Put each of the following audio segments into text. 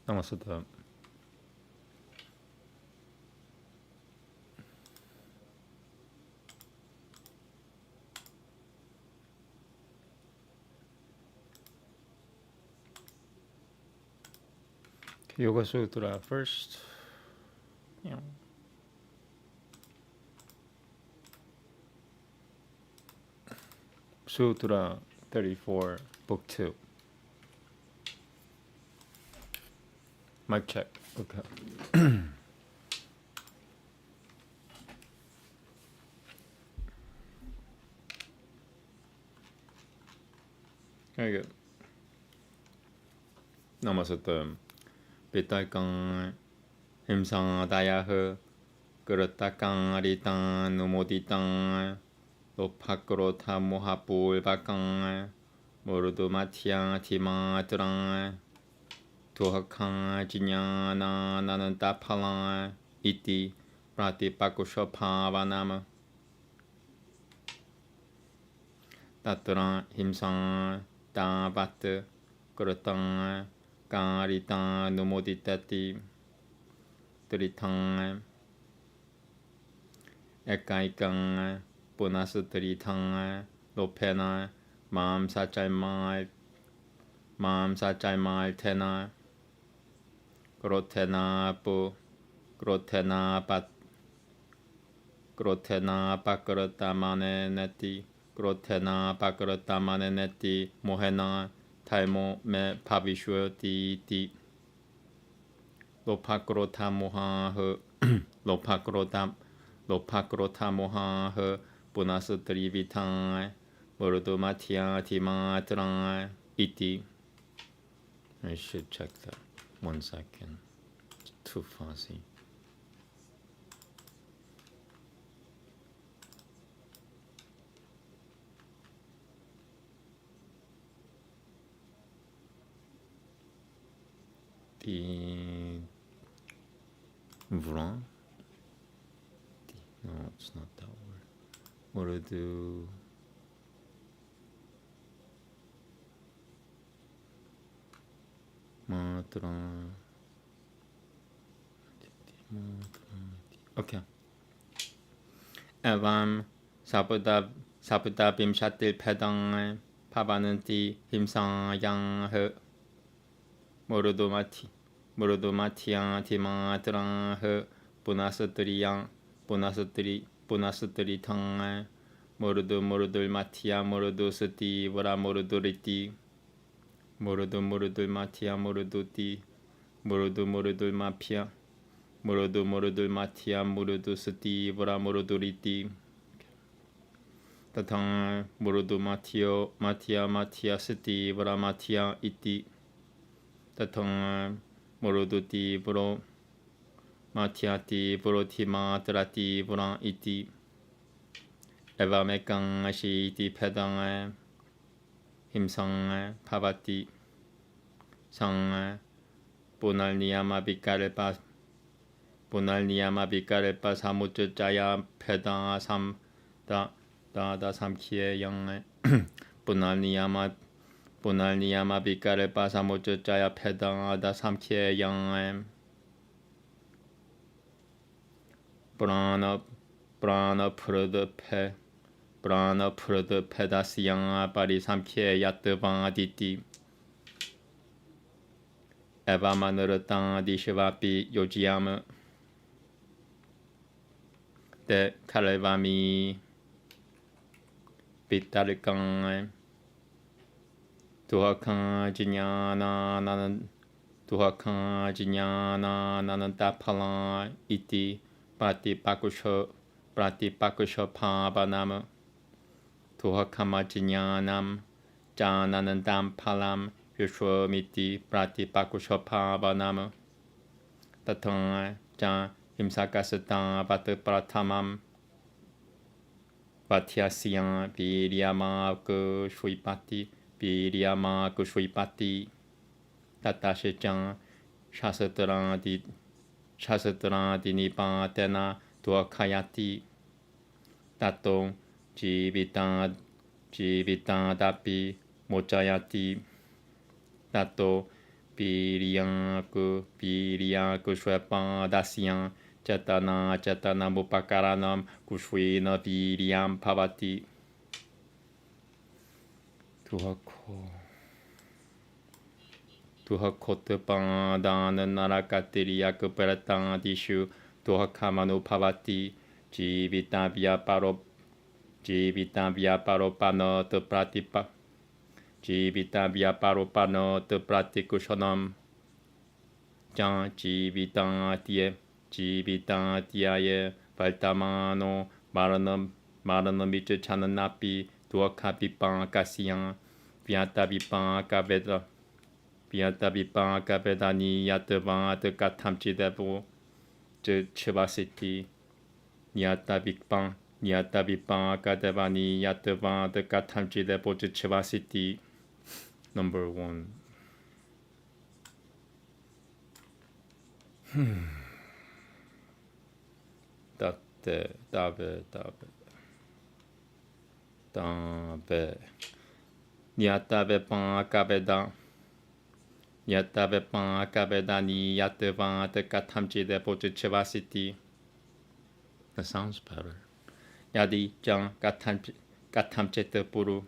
Namaste. Yoga Sutra first. Yeah. Sutra 34, Book 2. Mic check. Okay. Very good. Namaste. Bitalkang himsang dayahe keratakang aritang numoditang lopakrota mohapul bakang morudu matyang timatrang tuhakang jinyana nanantapalang iti pratipakushopavanam tatrang himsang davat keratang karitang numoditati tritang ekaikang punasutritang lopena mam sajaimal tena grotena pakaratamane neti mohena taimo me pavishwati ti lopakrota moha lopakrota moha punasutri vitang murudu matya timatrang iti. I should check that. 1 second. It's too fuzzy. Vran? No, it's not that word. Murudu. Okay. Evam saputa bimshatil pedang pavananti himsang murudumatiyang timatrang punasutri tang murudul matya murudu suti vara muruduriti murudul matya muruduti murudul mapya murudul matya murudu suti vara muruduriti tatang murudu matya suti vara matya iti tatang muruduti varo matyati vorotima trati vara iti evamekang ashiti pedang himsang pavati sang punal niyama vikalpa samuccaya pedang sam da samkhye yang punal niyama vikalpa samuccaya pedang da samkhye yang prana pruda pedasyang pari samkhye yatva aditi eva manurutang dishvapi yojiyam de kalevami vitarikang tuhakang jinyana nanantapalang iti pratipakusho pavanam tuhakama jinyanam jananandam palam vishwamiti pratipakusho pavanam tatang jan himsakasatang vatapratamam vatyasyang viryama kushvipati tatashichang shasatrang dinipatena duakayati tato jivitang dapi mochayati tato Piriya kushwepa dasyam chatana mupakaranam kushvena viriyam bhavati. Tuhakotapādāna narakatiriya kuparatādishu tuhakamanu bhavati jivita vyaparopano te pratipa jivita vyaparopano te pratikushanam jan jivitātyaye valtamano maranamicha chananapi tuhakapipa kasyam vyatavipa vedani yatava te katamchidevo te chivasiti yatavipa kadevani yatava te katamchidevo te chivasiti. Number 1. Dave. Yatavepa kavedani yatava te katamchidevo te chivasiti. That sounds better. Yadi jang katamchete puru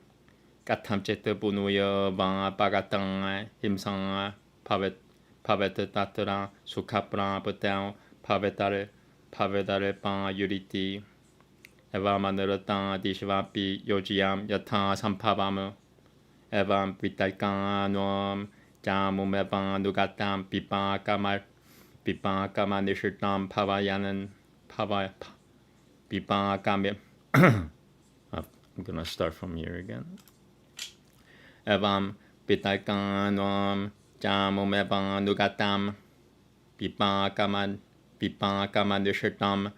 punuya va bagatang himsang pavet tatara sukapra patao pavedare pa yuriti eva manurata dishvapi yojiyam yatha sampavama evam vitalkanam jamum evam nugatam pipa kama nishirtam pavayanan pipa kame. I'm gonna start from here again. Evam vitalkanam jamum evam nugatam pipa kama nishirtam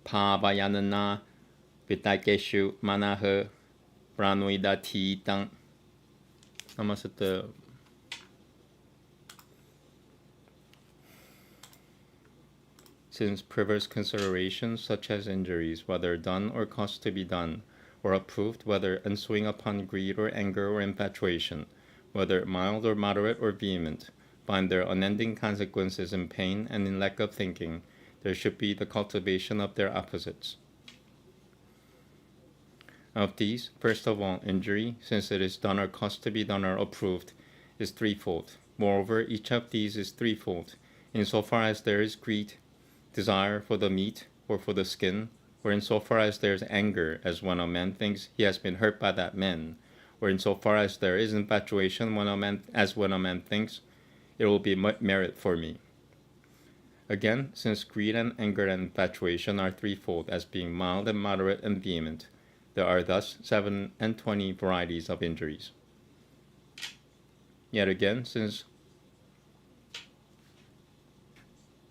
pavayanana vitakeshu manaha pranuidati tang. Namaste. Since perverse considerations such as injuries, whether done or caused to be done, or approved, whether ensuing upon greed or anger or infatuation, whether mild or moderate or vehement, find their unending consequences in pain and in lack of thinking, there should be the cultivation of their opposites. Of these, first of all, injury, since it is done or caused to be done or approved, is threefold. Moreover, each of these is threefold, insofar as there is greed, desire for the meat or for the skin, or insofar as there is anger, as when a man thinks he has been hurt by that man, or insofar as there is infatuation when a man thinks it will be merit for me. Again, since greed and anger and infatuation are threefold, as being mild and moderate and vehement, there are thus 27 varieties of injuries. Yet again, since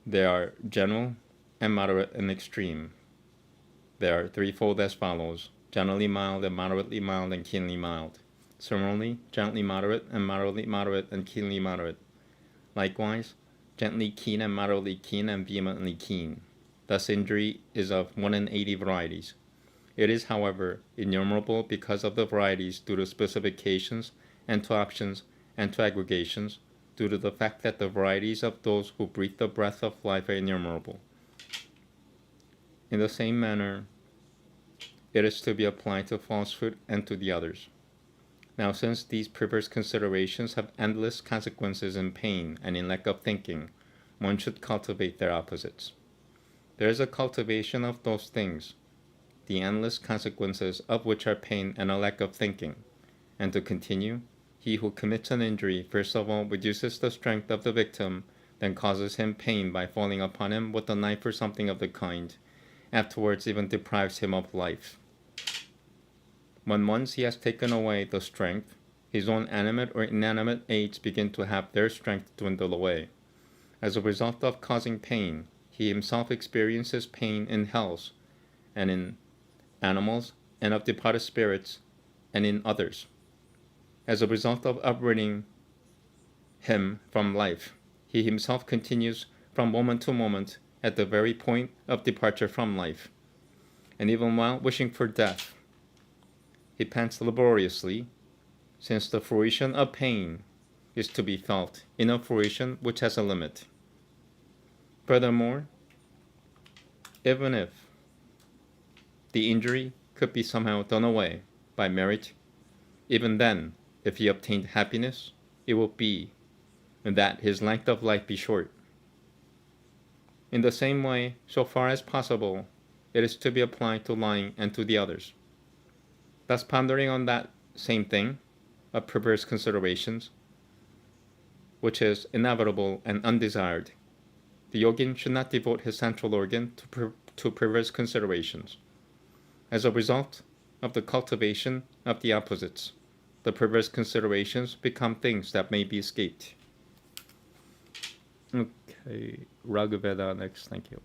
they are general and moderate and extreme, they are threefold as follows: generally mild and moderately mild and keenly mild. Similarly, gently moderate and moderately moderate and keenly moderate. Likewise, gently keen and moderately keen and vehemently keen. Thus injury is of 1 in 80 varieties. It is, however, innumerable because of the varieties due to specifications and to options and to aggregations, due to the fact that the varieties of those who breathe the breath of life are innumerable. In the same manner, it is to be applied to falsehood and to the others. Now, since these perverse considerations have endless consequences in pain and in lack of thinking, one should cultivate their opposites. There is a cultivation of those things, the endless consequences of which are pain and a lack of thinking. And to continue, he who commits an injury first of all reduces the strength of the victim, then causes him pain by falling upon him with a knife or something of the kind, afterwards even deprives him of life. When once he has taken away the strength, his own animate or inanimate aids begin to have their strength dwindle away. As a result of causing pain, he himself experiences pain in hells, and in animals, and of departed spirits, and in others. As a result of uprooting him from life, he himself continues from moment to moment at the very point of departure from life. And even while wishing for death, he pants laboriously, since the fruition of pain is to be felt in a fruition which has a limit. Furthermore, even if the injury could be somehow done away by merit, even then, if he obtained happiness, it will be that his length of life be short. In the same way, so far as possible, it is to be applied to lying and to the others. Thus, pondering on that same thing of perverse considerations, which is inevitable and undesired, the yogin should not devote his central organ to perverse considerations. As a result of the cultivation of the opposites, the perverse considerations become things that may be escaped. Okay, Veda next, thank you.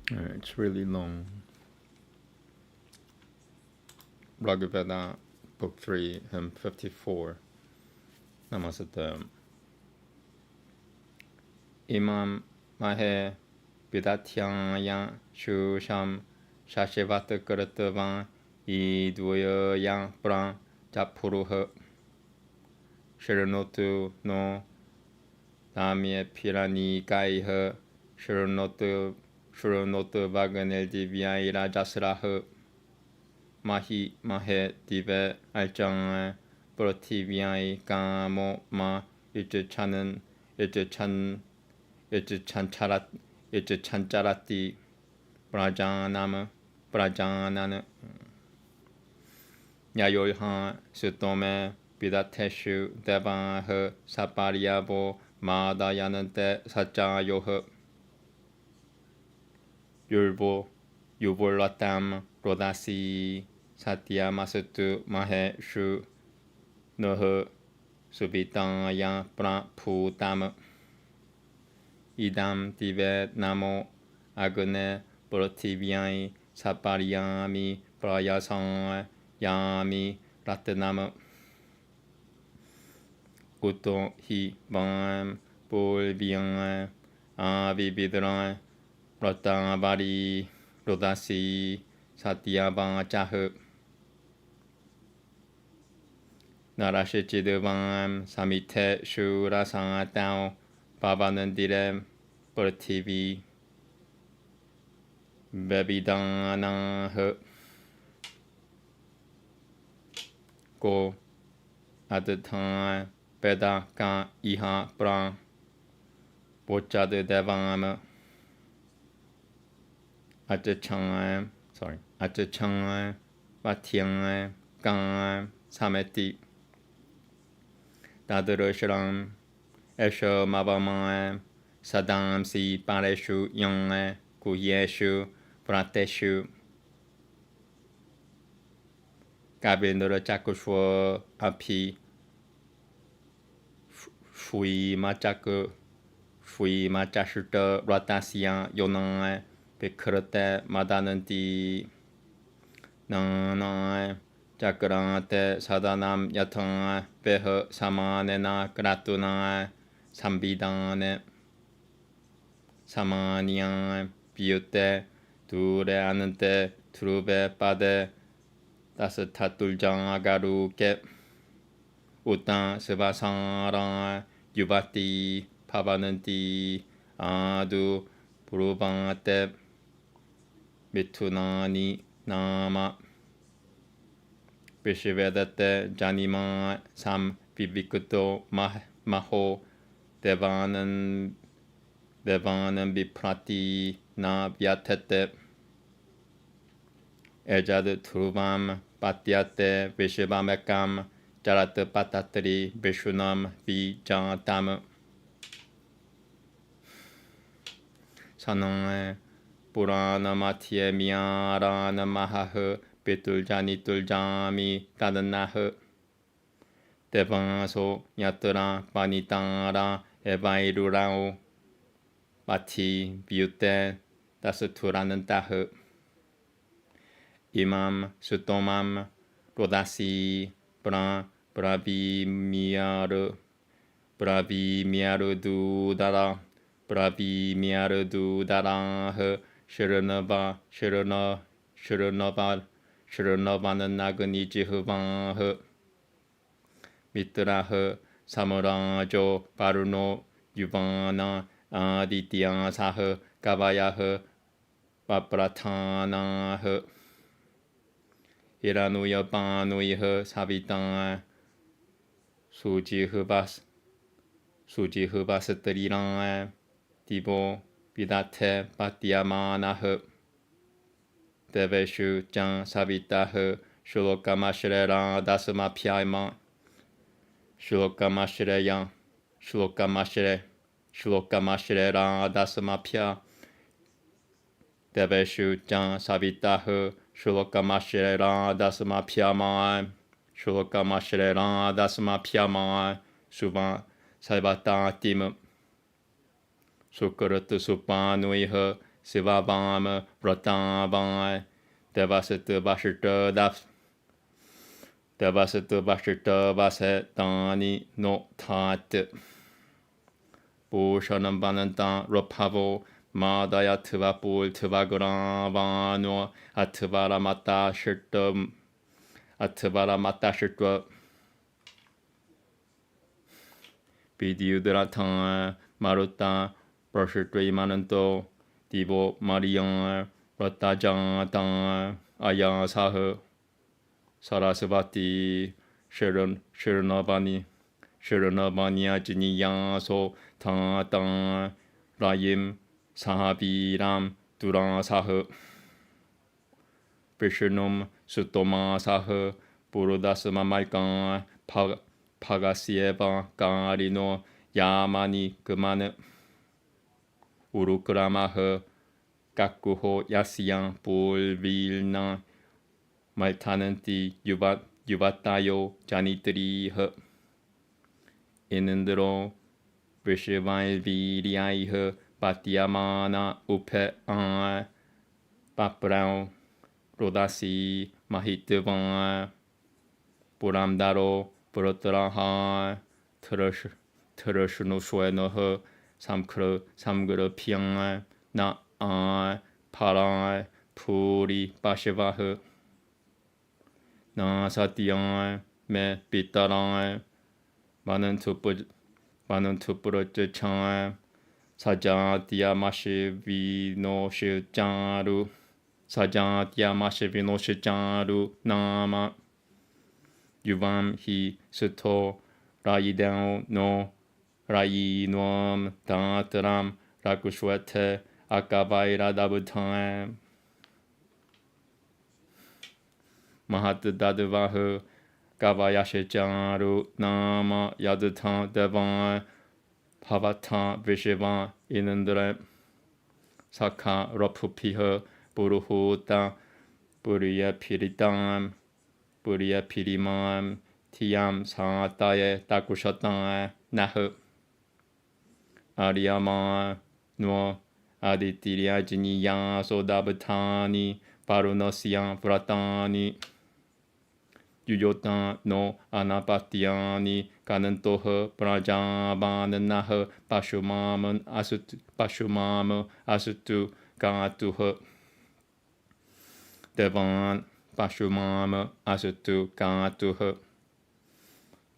It's really long. Veda, Book 3, hymn 54. Namaste. Imam Mahe Vidatyang Shusham Shashivat Kuratavan Idvoya Yang Pran Japuruha Shiranotu no Damye Pirani Gaiha Shiranotu Vaganel Divya Rajasraha Mahi Mahe Dive Aljang Protivyai Gamo Ma Ijichanan Ijichancarati Brajanana Yayoha Sutome Bidateshu Devaha Sapariabo Madayanante Sajayoha Yuvolatam Rodasi Satya Masatu Mahe Shu Noha Subitaya Praputam Idam Dive Namo Agune Protivyai Saparyami Prayasan Yami Ratanama Uto Hi Vam Pulvian Avividran Ratavari Rodasi Satyabhajaha Narashichidavam Samite Shurasa Dao Pavanandire Prativi Bebidanaha Go Adatan Veda Ka Iha Pra Bochad Devam Ajachan Vatian Gan Sameti Dadarashram Esho Mavama Sadam Si Pareshu Yang Kuyeshu Prateshu Gabindra Chakushwa Api Fui Machashuta Ratasiya Yonan Bikrate Madananti Nanai Jagrante Sadanam Yatan Beha Samanena Gratuna Sambidane Samanian Biute Dure Anante Trube Pade Dasatatul Agaruke Utan Sebasara Yubati Pavananti Adu Purubante Mitunani Nama Vishivedate Janima Sam vivikuto maho devanan viprati na vyatete ejad truvam patyate vishvamekam jarat patatri vishunam vijantam sanang purana matye miyarana mahah pitulja tuljami tadanah devanso yatra panitara evairurao pati vyute tasuturanan imam sutomam rodasi bravimiaru dudara shiranavananagani jihvah mitrah samurajo paruno yuvana aditya sah kavayah vaprathanah iranuya panuyah savitan sujihvasatriran divo vidate patyamanah deveshu jan savitah shlokamashreya dasmapyama shlokamashreya dasmapya deveshu jan savitah shlokamashreya dasmapyama suva salvatatim sukarat supanuih sivavam vratavam devasat vasetani no tat pushanam vanantam rapavo madayatva pultvagravano atvaramata shirtva vidyudratan maruta prashitri mananto divo mariyan ratajatan ayasah sarasvati shiranavani ajniyaso tatan rayim sahaviram durasah vishnum sutomasah purudasmamaikan pagasyeva karino yamani kumane urukramah kakuho yasyam pulvilna maltananti yuvatayo janitrih inendro vishvailviryaih patyamana upe paprao rodasi mahitvan puramdaro purotraha terashnushwenah samkra pyang na para puri pashvah na satyam me pitaram manantupurachan sajatyamashvinoshicharu nama yuvam hi suto rayidam no rayinom tantaram rakushwate akavaira dabutam mahat dadvah kavayashicharu nama yadatan devan bhavatan vishvan inandra sakha rapupih puruhuta puriya pirimam tiyam sataye takushatan nah aryama no aditirya sodabtani parunasyam vratani yuyotan no anapatyani kanantoh prajabananah pashumam asutu katuh devan pashumam asutu katuh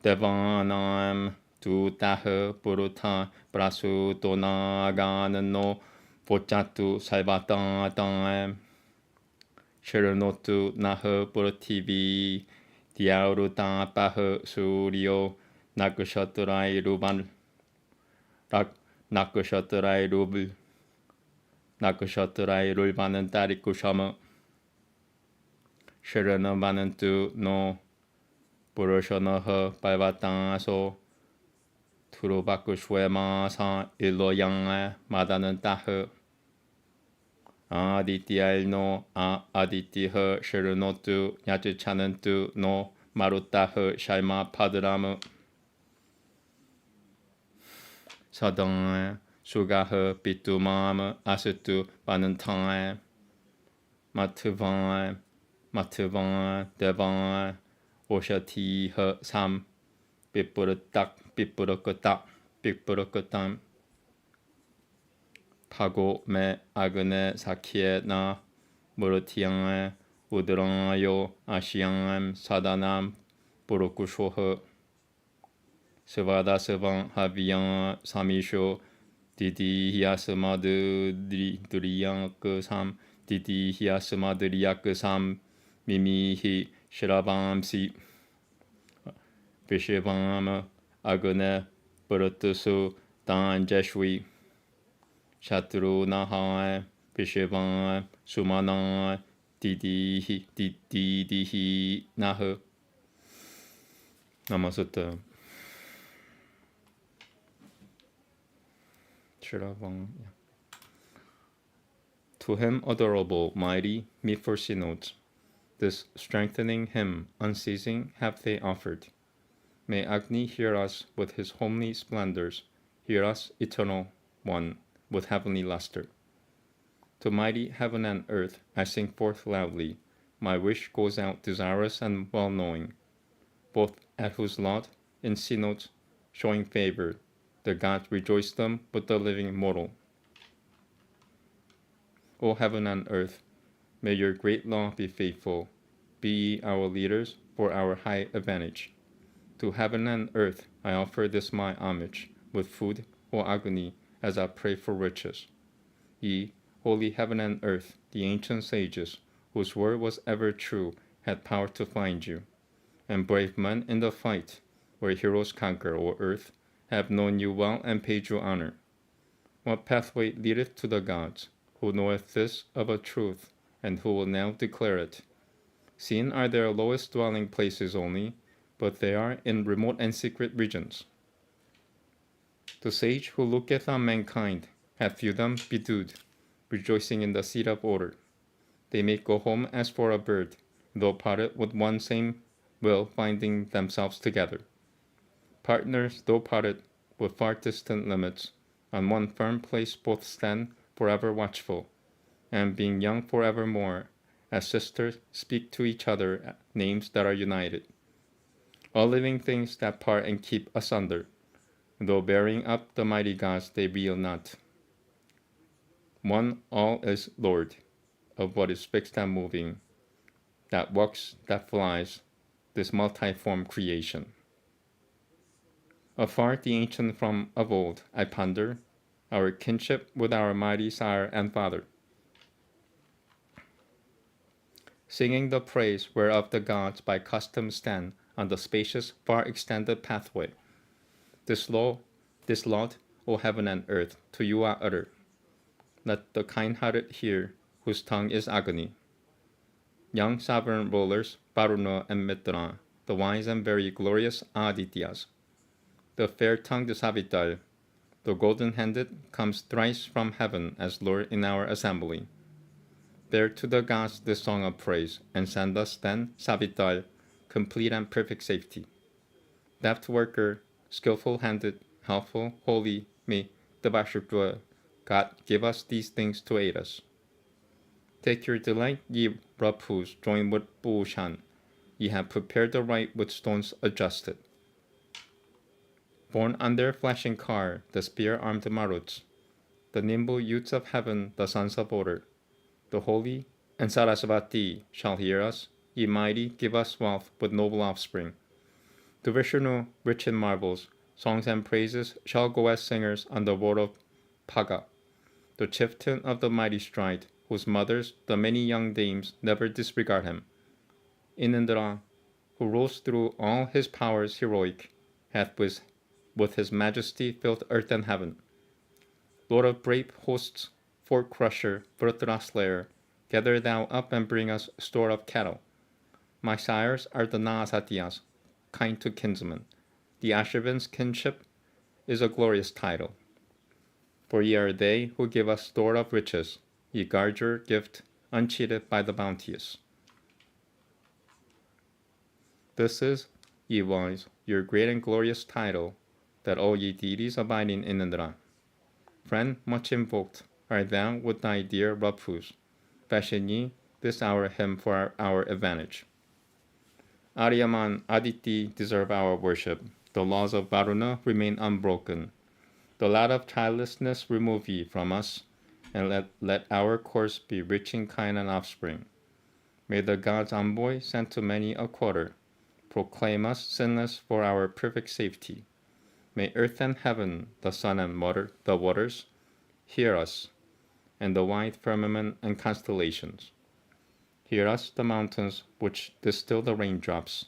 devanam tutah purutha prasutonaganano pochatu salvatatam shiranotu nah purtivi Diarutapah suryo Nakushatrai Ruban Nakushatrai Rubul Nakushatrai Rulbanan Tarikushama Shirana Banantu no Purushanaha Bhavataso Turubakushwema San Iloyang Madanan Taha Aditya no Aditya Shirunotu Yachichanantu no Marutaha Shaima Padrama Sadang Sugaha Pitumam Asutu Banantan Matuvan Devan Oshati Sam Pipurakotam Pago me Agane Sakye na Murutiang Udranyo Ashiang Sadanam Purukushoha Sevada Sevan Havian Samisho Didi Hiasamadu Duriyak Sam Didi Hiasamaduriyak Sam Mimi Hi Shiravam Si Vishivam Agane Purutusu Dan Jeshwi Shatru Nahai Vishivam Sumana Didihi Nah Namaste. To him adorable, mighty, me foresee notes. This strengthening hymn unceasing have they offered. May Agni hear us with his homely splendors, hear us, eternal one, with heavenly luster. To mighty heaven and earth I sing forth loudly, my wish goes out desirous and well-knowing, both at whose lot, in C-notes, showing favor, the gods rejoice them with the living mortal. O heaven and earth, may your great law be faithful, be ye our leaders for our high advantage. To heaven and earth I offer this my homage, with food or agony, as I pray for riches. Ye, holy heaven and earth, the ancient sages, whose word was ever true, had power to find you. And brave men in the fight, where heroes conquer, O earth, have known you well and paid you honor. What pathway leadeth to the gods, who knoweth this of a truth, and who will now declare it? Seen are their lowest dwelling places only, but they are in remote and secret regions. The sage who looketh on mankind hath viewed them bedewed, rejoicing in the seat of order. They may go home as for a bird, though parted with one same will, finding themselves together. Partners, though parted with far distant limits, on one firm place both stand forever watchful, and being young forevermore, as sisters speak to each other names that are united. All living things that part and keep asunder, though bearing up the mighty gods they reel not. One all is Lord, of what is fixed and moving, that walks, that flies, this multiform creation. Afar the ancient from of old, I ponder, our kinship with our mighty sire and father. Singing the praise whereof the gods by custom stand on the spacious, far extended pathway. This lot, O heaven and earth, to you I utter. Let the kind-hearted hear, whose tongue is agony. Young sovereign rulers, Varuna and Mitra, the wise and very glorious Adityas. The fair-tongued Savitar, the golden-handed, comes thrice from heaven as Lord in our assembly. Bear to the gods this song of praise, and send us then, Savitar, complete and perfect safety. Deft worker, skillful-handed, helpful, holy, may the Vashukra, God, give us these things to aid us. Take your delight, ye Rapus, join with Bhushan. Ye have prepared the right with stones adjusted. Borne on their flashing car, the spear-armed Maruts, the nimble youths of heaven, the sons of order, the holy and Sarasvati shall hear us, ye mighty, give us wealth with noble offspring. To Vishnu, rich in marvels, songs and praises shall go as singers on the road of Paga, the chieftain of the mighty stride, whose mothers, the many young dames, never disregard him. In Indra, who rules through all his powers heroic, hath with his majesty filled earth and heaven. Lord of brave hosts, fort crusher, Vritra slayer, gather thou up and bring us store of cattle. My sires are the Nasatyas, kind to kinsmen. The Ashravan's kinship is a glorious title. For ye are they who give us store of riches. Ye guard your gift, uncheated by the bounteous. This is, ye wise, your great and glorious title, that all ye deities abiding in Indra. Friend much invoked, art thou with thy dear Rapus. Fashion ye this our hymn for our advantage. Aryaman, Aditi deserve our worship. The laws of Varuna remain unbroken. The lot of childlessness remove ye from us, and let our course be rich in kind and offspring. May the gods' envoy sent to many a quarter proclaim us sinless for our perfect safety. May earth and heaven, the sun and the waters, hear us, and the wide firmament and constellations. Hear us, the mountains which distill the raindrops,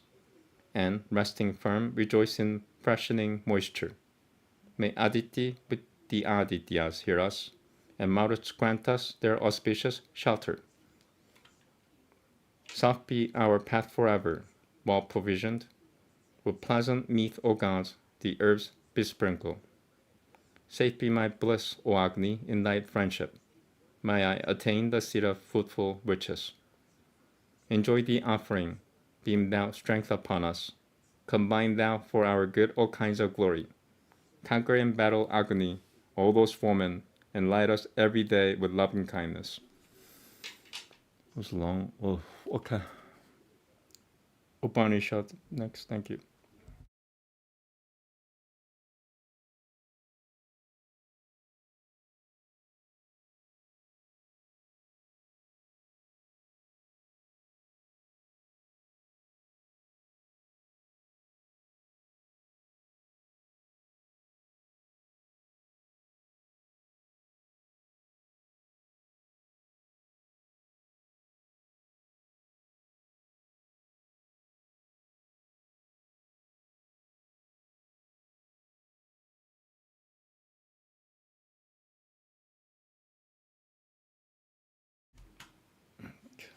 and, resting firm, rejoice in freshening moisture. May Aditi with the Adityas hear us, and Maruts grant us their auspicious shelter. Soft be our path forever, well provisioned. With pleasant meat, O gods, the herbs besprinkle. Safe be my bliss, O Agni, in thy friendship. May I attain the seat of fruitful riches. Enjoy the offering, beam thou strength upon us. Combine thou for our good all kinds of glory. Conquer in battle, Agni, all those foemen, and light us every day with loving kindness. It was long. Oh, okay. Upanishad next. Thank you.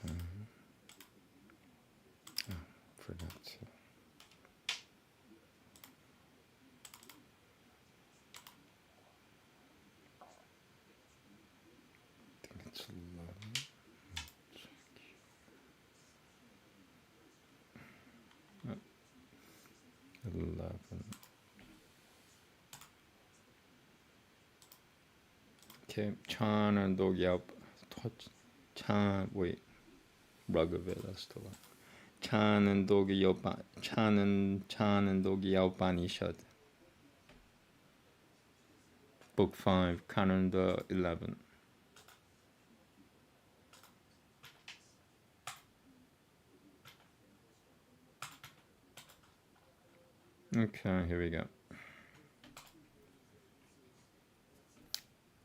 Okay. Forgot to. I think it's 11. Okay, Chan and Dogyao. Chan, wait. Raghaveda still on. Chan and Dogyao Upanishad. Book 5, Canada 11. Okay, here we go.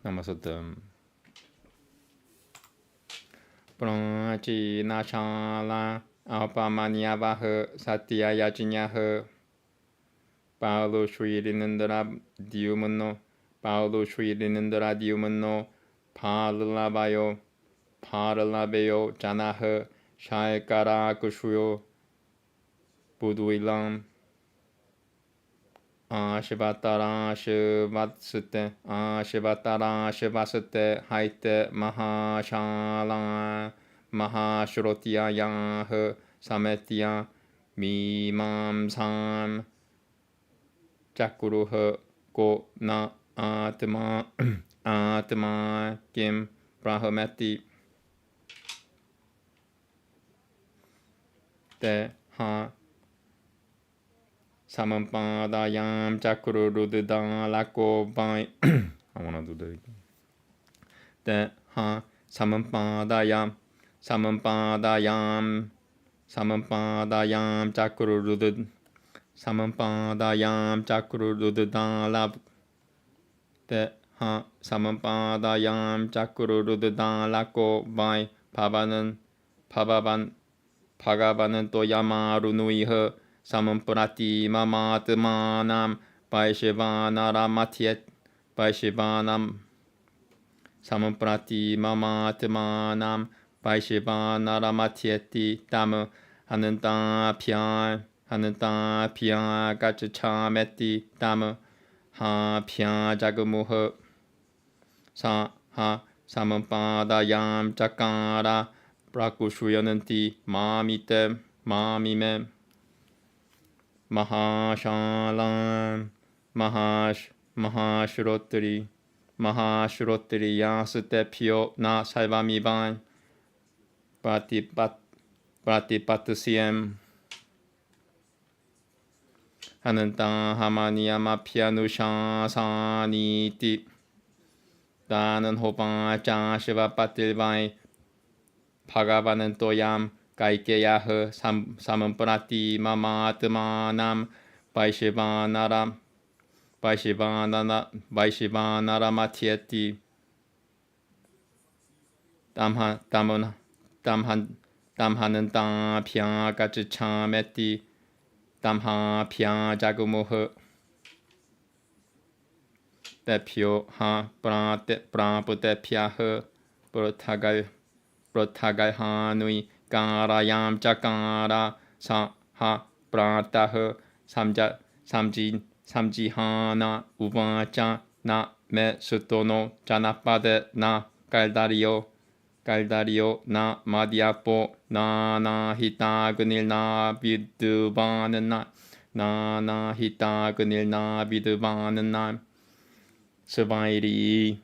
Namaste. Prachina chala alpamanyavaha satya yajinyaha Paulo Shririnandra Diumano Paulo Shririnandra Diumano Palalabayo Janaha Shaikara Kushuyo Buduilam Shivatara Shivasate Haite Mahashala Mahashrotiya Sametya Mimamsam Jakuruha Go Na Atma Kim Brahmati Te Ha Samampadayam Chakurududang Lako Bai. I want to do that again. Te Ha Samampadayam Chakurududang Lab. Te Ha Samampadayam Chakurududang Lako Bai Pavanan Toyamarunuiha Samamprati mamatmanam Vaishvanaramatiyet Vaishvanam Samamprati mamatmanam Vaishvanaramatiyeti Dhamma Hanantapyan Gachachameti Dhamma Hapyan Jagamuha Sa ha Samampadayam Chakara Prakushuyananti Mamime Mahashalam Mahashrotri Yasutepyo Na Salvamivan Pratipatusiem Hananta Hamaniyamapyanushasaniti Danan Hopacha Shiva Patilvai Bhagavanantoyam Kaikeyah Samamprati Mamatmanam Vaishvanaramatiyeti Damhanantapya Gachachameti Damhapya Jagumuha Tepyo ha Praputepyaha Protagalhanui Garayam Chakara Sa ha Pratah Samjihana Uvacha Na Me Sutono Janapade Na Galdario Na Madhyapo Na Hitagunil Na Vidubanana Na Hitagunil Na Vidubanana Svairi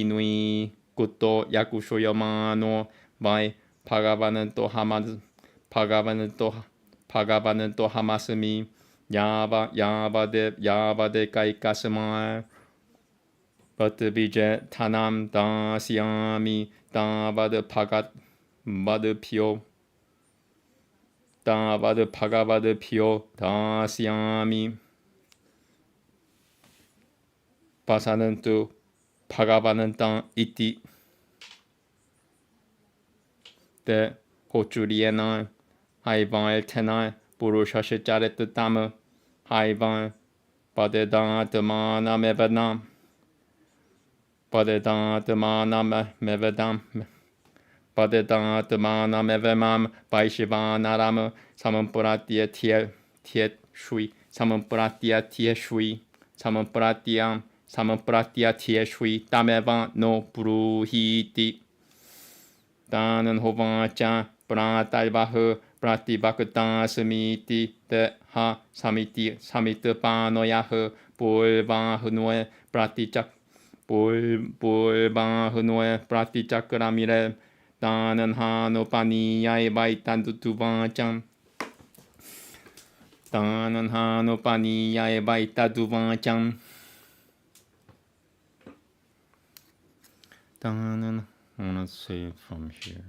Nui Kuto Yakushoyamano Vai Bhagavananto Hamasami Yavade Kaikasama Vatavije Tanam Dasyami Davad Bhagat Vadapyo Dasyami Pasanantu Bhagavanantam iti De Hochuriena Haivan Tena Purushashacharet Dhamma Haivan Padedantamana Mevadam Padedantamana Mevamam Vaishvanarama Samampratya Tiet Shui Samampratya Tieshui Samampratya Tieshui Tamevan no Puruhiti Danan Hovancha Pratalvaha Pratibhakta Samiti Te Ha Samitapanoyaha Pulvahanue Pratichakramire Danan Hanopaniyai Vaitandutuvacham Danan Hanopaniyai Vaitaduvacham Danan, I want to say it from here.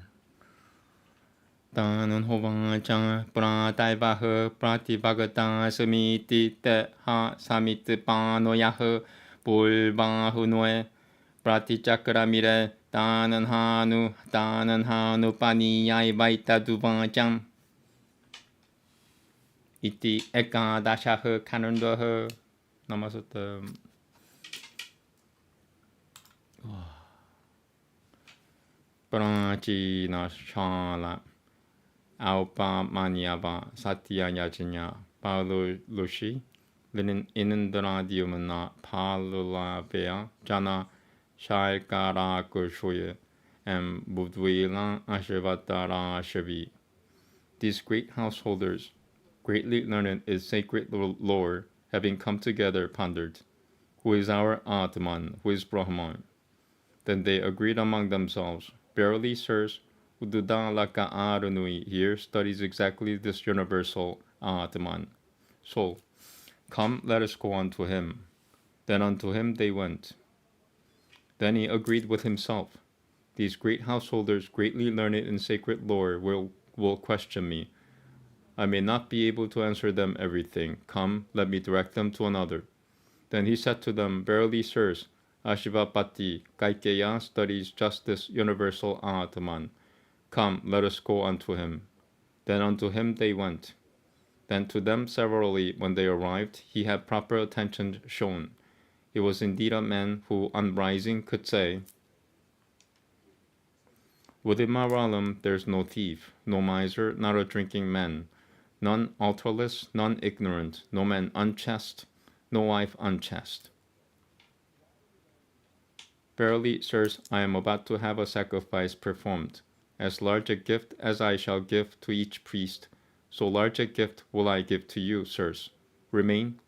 Danan Hovancha Prataivaha Pratibhagata Samiti Te Ha Samitapanoyaha Pulvahunue Pratichakramire Danan Hanu Paniyai Vaitaduvacham Iti Ekadashaha Kanundaha Namaste. Prachina Shala Alpa Maniava Satya Yajanya Paulo Lushi Inandradiumana Palulavea Jana Shaikara Kushuya and Budwila Ashivatara Shavi. These great householders, greatly learned in sacred lore, having come together, pondered, who is our Atman, who is Brahman? Then they agreed among themselves, verily, sirs, Ududalaka Arunui here studies exactly this universal Atman, soul. Come, let us go unto him. Then unto him they went. Then he agreed with himself, these great householders, greatly learned in sacred lore, will question me. I may not be able to answer them everything. Come, let me direct them to another. Then he said to them, verily, sirs, Ashivapati Kaikeya studies just this universal Atman. Come, let us go unto him. Then unto him they went. Then to them severally when they arrived, he had proper attention shown. He was indeed a man who, on rising, could say, Within my realm there is no thief, no miser, not a drinking man, none altarless, none ignorant, no man unchaste, no wife unchaste. Verily, sirs, I am about to have a sacrifice performed. As large a gift as I shall give to each priest, so large a gift will I give to you, sirs. Remain,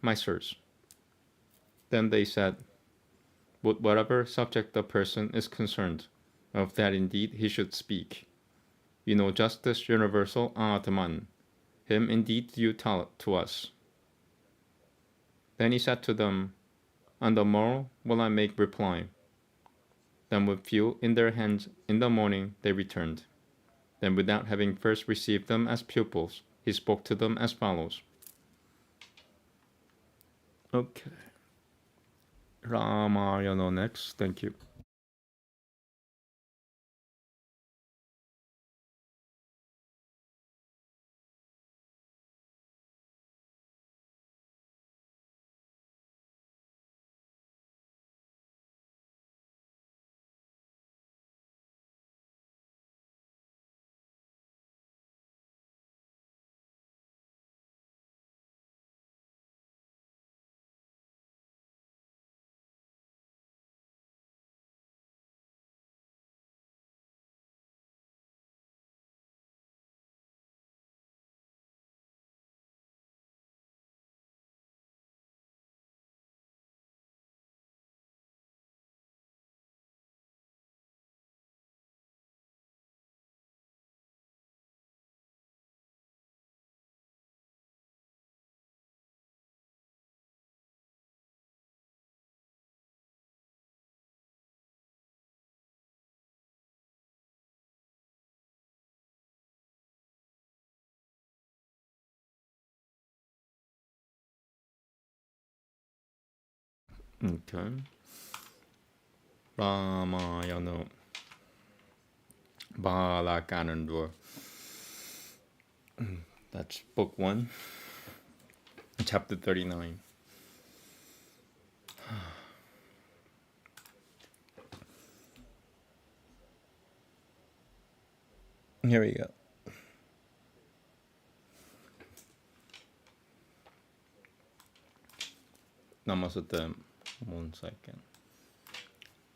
my sirs. Then they said, With whatever subject the person is concerned, of that indeed he should speak. You know justice universal, Āmēn. Him indeed you tell to us. Then he said to them, On the morrow will I make reply. Then with fuel in their hands in the morning they returned. Then without having first received them as pupils, he spoke to them as follows. Okay. Ramayana next. Thank you. Okay. Ramayana. Balakanandwa. That's book 1, chapter 39. Here we go. Namaste. 1 second.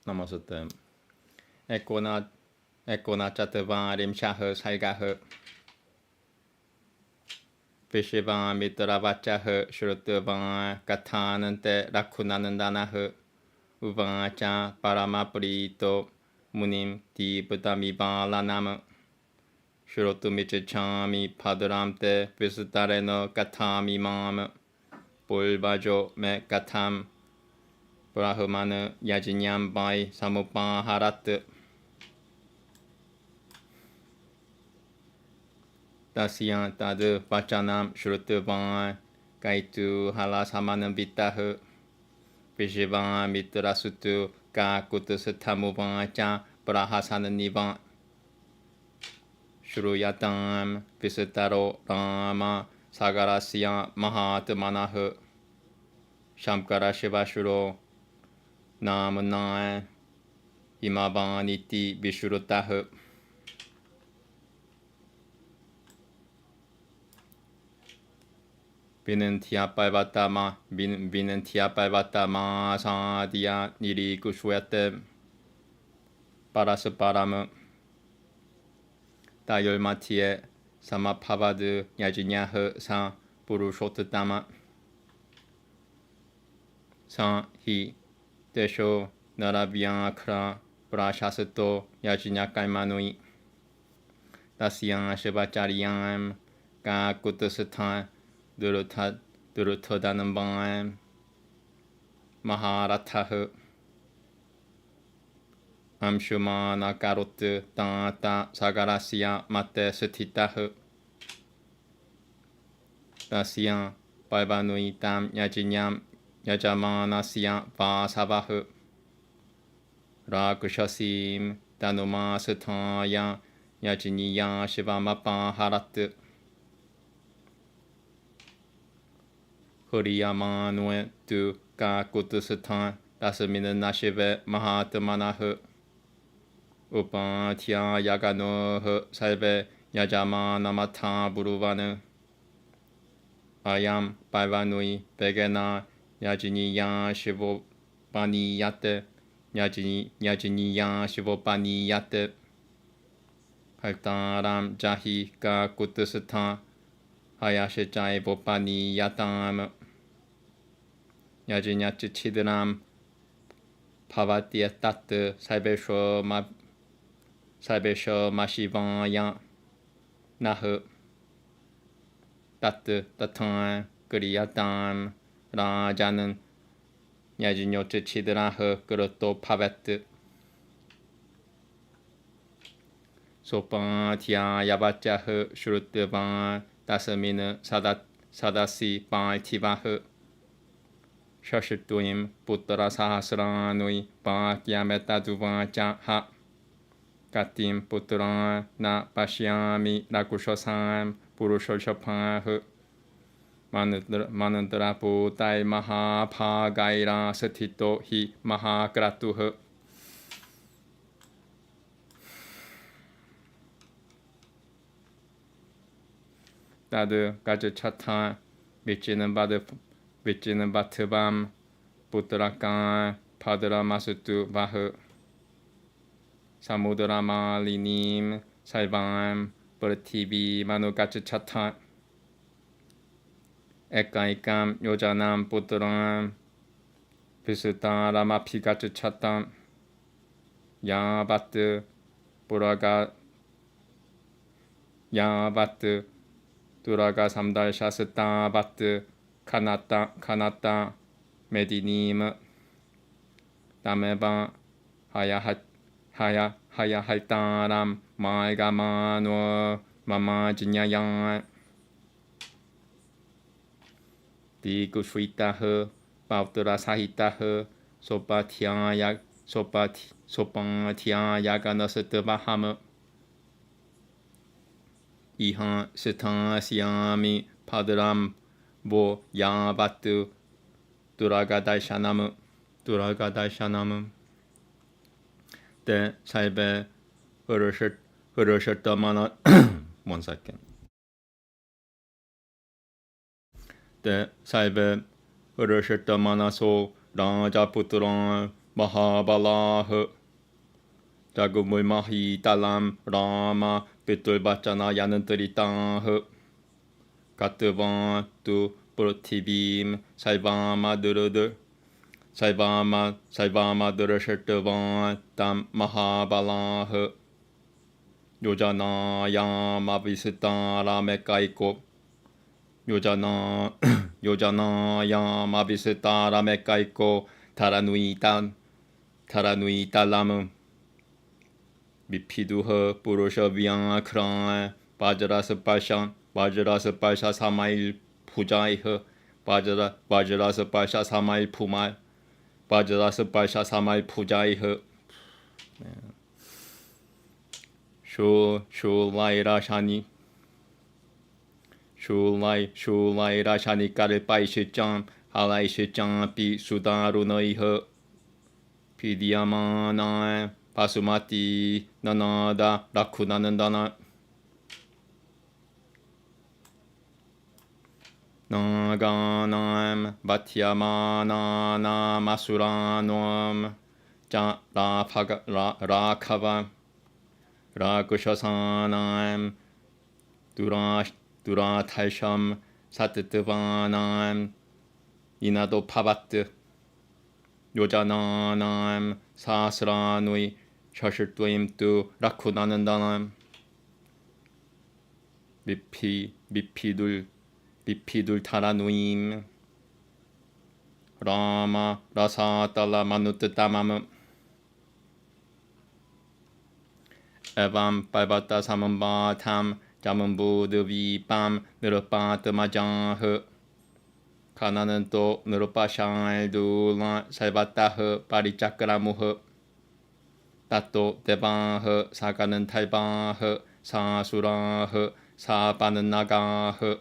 Namaste. Ekona Chatavarim Shah Saigaha Vishivan Mitravacha Shrutava Katanante Rakunanandanaha Uvacha Paramapurito Munim Ti Budami Balanama Shrutu Michichami Paduramte Visitareno Katami Mama Bulbajo Me Katam Brahmana Yajinyam Bai Samupaharat Tasyan Tadu Pachanam Shrutuvan Kaitu Halasamanam Vitahu Vishivan Mitrasutu Kakutusatamuvacha Brahasana Nivan Shruyatam Visitaro Rama Sagarasya Mahatmanahu Shamkara Shivashuro Namanaya Himavaniti Vishurutahu Vinantia Paivatama Sadhya Niri Kushwete Parasuparama Dayolmatie Samapavadu Yajinyaha Sa Purushotama Sa Hi Desho Naravyankra Prashasato Yajinyakai Dasyan Shivacharyam Kakutasatan Duruthodanambam Maharatha Amshumana Karut Tata Sagarasya Mate Sutitahu Dasyan Paivanuitam Yajinyam Yajamanasya Vasavahu Rakushasim Danuma Sutaya 야지니야 시바마빠 하라뜨 허리야마누에 뚜 까꾸뜨스탄 다스미는 나시베 마하트마나흐 우파티야 야가노흐 살베 야자마 나마타 부루바느 아얌 발바누이 베게나 야지니야 시보바니야떼 야지니야 시보바니야떼 할타람 자히 까꾸뜨스탄 하야시자이 보바니야땀 야지냐치 치드람 파바티에 따뜨 살베쇼 마시바야 나흐 따뜨 따탄 그리야담 라자는 야지뇨치 치드라흐 그릇도 파베뜨 소파티야 야바짜흐 슈르뜨반 다스미는 사다시 바티바흐 셔시뚜임 부터라 사하스라누이 바키야메타두바자하 가팀 부터라 나 바시야미 라쿠쇼삼 부루쇼쇼파흐 마는드라 부타이 마하파가이라 스티토 히 마하그라투흐 따드 가즈 차타 믿지는 바트밤 부트라까 파드라 마스투 바흐 사무드라 말리님 살밤 버티비 마누 가즈 차타 에까이감 요자남 부트람 비스타라마 피가즈 차타 야바트 보라가 야바트 두라가 삼달 샤스타 바트 카나타 메디님 다메바 하야할따람 말가마노 마마지냐양 디구슈이타흐 바우트라 사히타흐 소파티야가너스트바하므 이하 스타시야미 파드람 보 야바트 두라가달샤나무 때 살베 흐르셨다마나 one second 때 살베 흐르셨다마나소 라자푸트랑 마하발라흐 자구물마히 딸람 라마 빗돌바짜나 야는뜨리땅흐 가뜨반 뚜 프로티빔 살바마드르들 살바마드르셔뜨반 땀 마하발라흐 요자나야 마비스타라메까이코 요자나야 마비스타라메까이코 타라누이탈람은 미피두허 부르셔비앙 크랑 바즈라스 발샤 사마일 부자이허 바즈라스 발샤 사마일 푸말 바즈라스 발샤 사마일 부자이허 슈라이라샤니 까르파이시짱 할라이시짱 비수다루너이허 피디야마나 바수마티 나나다 라쿠나는다나 나가남 바티야마나나 마수라놈 자 라카바 라쿠셔사남 두라탈샴 사뜨뜨바남 이나도 파바뜨 요자나남 사스라누이 셔실뚜임뚜 라쿠나는다남 미피둘 타라누임 라마 라사달라 마누뜨따마므 에밤 빨바따 사문바탐 자문부드비밤 느르빠뜨마장흐 가나는 또 느르빠샹알두라 살바따흐 파리짜크라무흐 따또 대바흐 사가는 탈바흐 사수라흐 사바는나가흐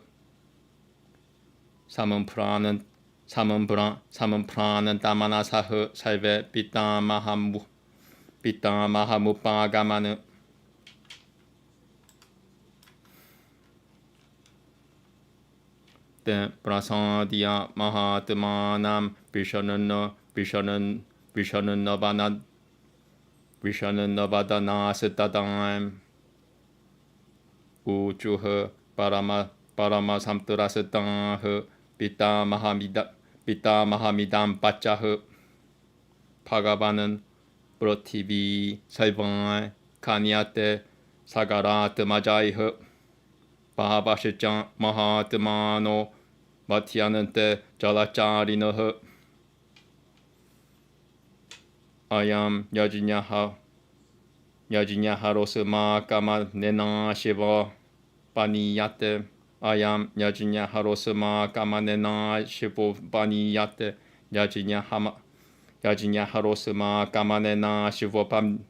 사문프라는 따마나사흐 살베 비타마하무빠가마느 때 프라사디아 마하트마남 비셔는 너바다나스타담 우주흐 파라마삼트라스타흐 비타마하미담 빠짜흐 파가바는 브로티비 살방 카니아테 사가라트마자이흐 바하바시짱 마하트마노 마티아는테 잘라짜리너흐 아얌 야지냐하로스마 까마네나 시바 바니야테 아얌 야지냐하로스마 까마네나 시보 바니야테 야지냐하로스마 까마네나 시보 반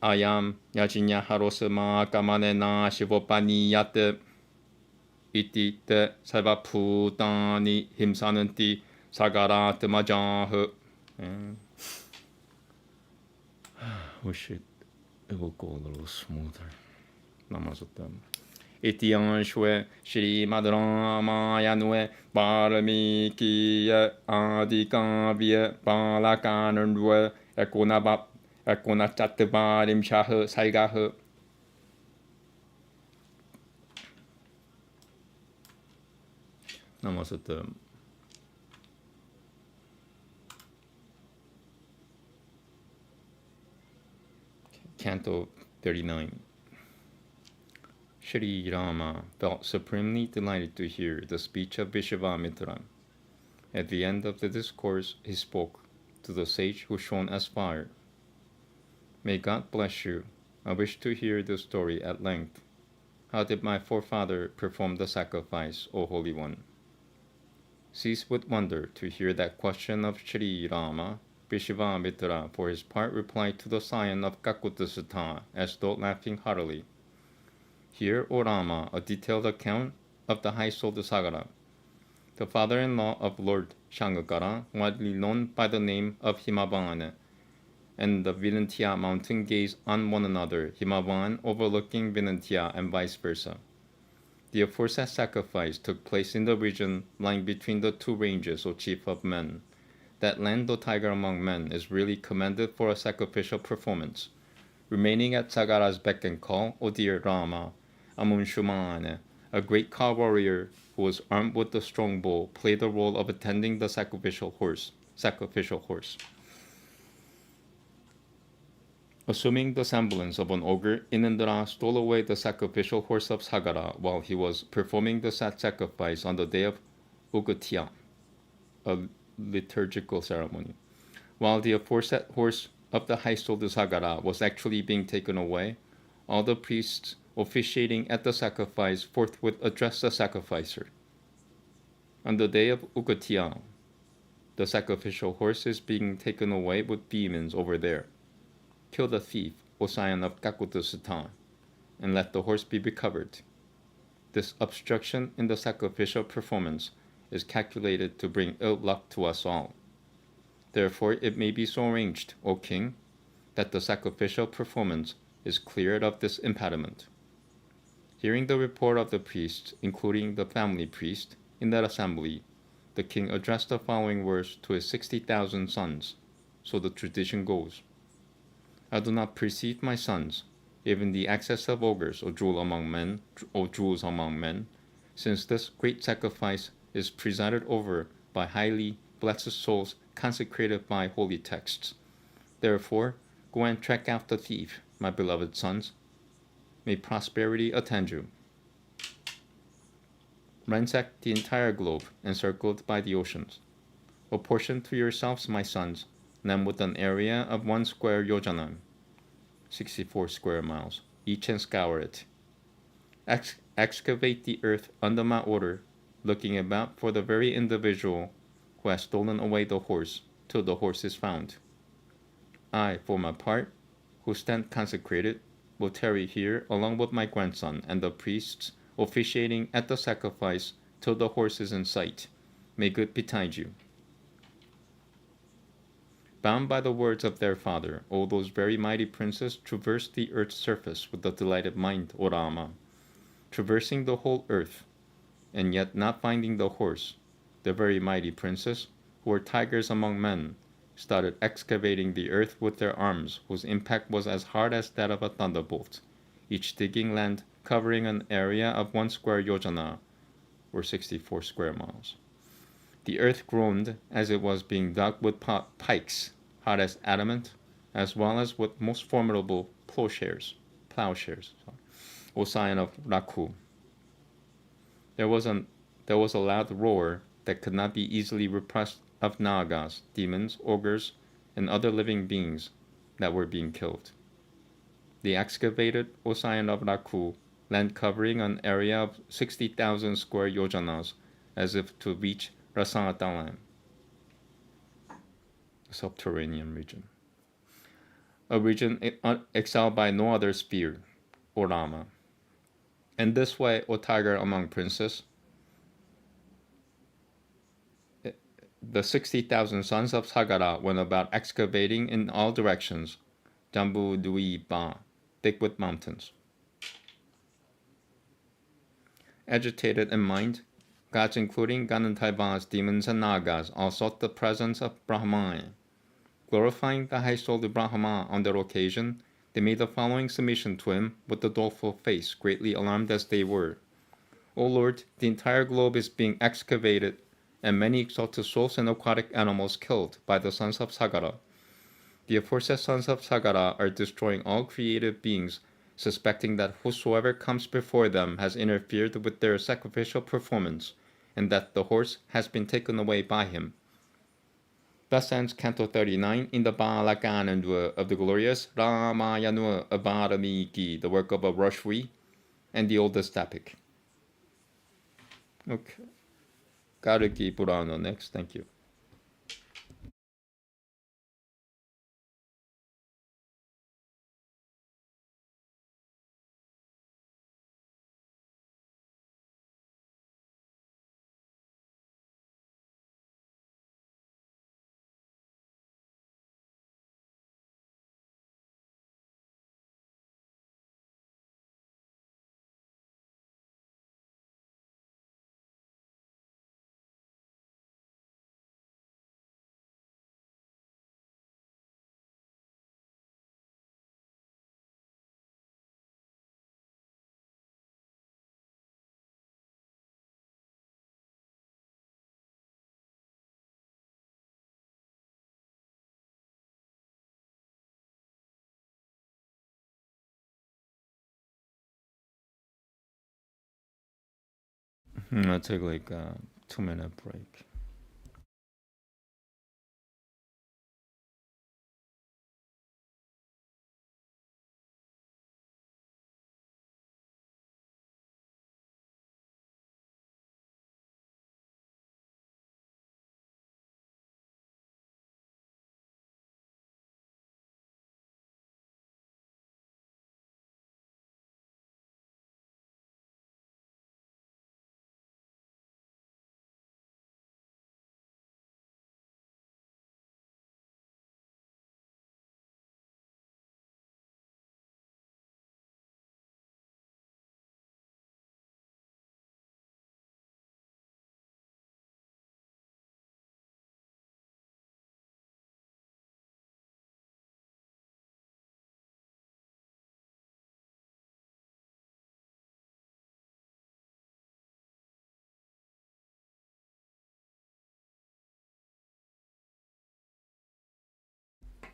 아얌 야지냐하로스마 까마네나 시보 바니야테 이띠 때 살바푸다니 힘사는 띠 사가라 드마자흐. Wish it will go a little smoother. Namaste. Itiyan shwe Shri Madramayanwe Baramikya Adikavya Balakanandwe Ekona Chatvarim Shah Saigah. Namaste. Canto 39. Shri Rama felt supremely delighted to hear the speech of Vishvamitra. At the end of the discourse, he spoke to the sage who shone as fire. May God bless you. I wish to hear the story at length. How did my forefather perform the sacrifice, O Holy One? Cease with wonder to hear that question of Shri Rama. Vishvamitra, for his part, replied to the scion of Kakutasutta, as though laughing heartily. Here, O Rama, a detailed account of the high-souled Sagara, the father-in-law of Lord Shankara, widely known by the name of Himavan, and the Vinantya mountain gaze on one another, Himavan overlooking Vinantya and vice versa. The aforesaid sacrifice took place in the region lying between the two ranges, O chief of men. That land, O tiger among men, is really commended for a sacrificial performance. Remaining at Sagara's beck and call, O dear Rama, Amunshuman, a great car warrior who was armed with a strong bow, played the role of attending the sacrificial horse. Assuming the semblance of an ogre, Inindra stole away the sacrificial horse of Sagara while he was performing the sacrifice on the day of Ugatya, a liturgical ceremony. While the aforesaid horse of the high-souled Sagara was actually being taken away, all the priests officiating at the sacrifice forthwith addressed the sacrificer. On the day of Ugatya, the sacrificial horse is being taken away with demons over there. Kill the thief, O scion of Kakutasutta, and let the horse be recovered. This obstruction in the sacrificial performance is calculated to bring ill luck to us all. Therefore, it may be so arranged, O king, that the sacrificial performance is cleared of this impediment. Hearing the report of the priests, including the family priest, in that assembly, the king addressed the following words to his 60,000 sons. So the tradition goes. I do not perceive my sons, even the excess of ogres, O jewels among men, since this great sacrifice is presided over by highly blessed souls consecrated by holy texts. Therefore, go and track out the thief, my beloved sons. May prosperity attend you. Ransack the entire globe, encircled by the oceans. Apportion to yourselves, my sons, land with an area of 1 square yojana, 64 square miles, each, and scour it. Excavate the earth under my order, looking about for the very individual who has stolen away the horse, till the horse is found. I, for my part, who stand consecrated, will tarry here along with my grandson and the priests officiating at the sacrifice till the horse is in sight. May good betide you. Bound by the words of their father, all those very mighty princes traversed the earth's surface with a delighted mind, O Rama, traversing the whole earth, and yet not finding the horse. The very mighty princes, who were tigers among men, started excavating the earth with their arms, whose impact was as hard as that of a thunderbolt, each digging land covering an area of 1 square yojana, or 64 square miles. The earth groaned as it was being dug with pikes, hard as adamant, as well as with most formidable plowshares. O scion of Raku. There was a loud roar that could not be easily repressed of Nagas, demons, ogres, and other living beings that were being killed. They excavated, O scion of Raku, land covering an area of 60,000 square yojanas, as if to reach Rasatalam, the subterranean region. A region excelled by no other sphere, O Rama. In this way, O tiger among princes, the 60,000 sons of Sagara went about excavating in all directions, Jambu Dvipa, thick with mountains. Agitated in mind, gods including Ganantaivas, demons, and Nagas all sought the presence of Brahman. Glorifying the high-souled Brahma on their occasion, they made the following submission to him with a doleful face, greatly alarmed as they were. O Lord, the entire globe is being excavated, and many exalted souls and aquatic animals killed by the sons of Sagara. The aforesaid sons of Sagara are destroying all creative beings, suspecting that whosoever comes before them has interfered with their sacrificial performance, and that the horse has been taken away by him. Thus ends Canto 39 in the Balakanandwa of the glorious Ramayana of Valmiki, the work of a Rashvi, and the oldest epic. Okay. Kalki Purana next, thank you. I'll take like a 2-minute break.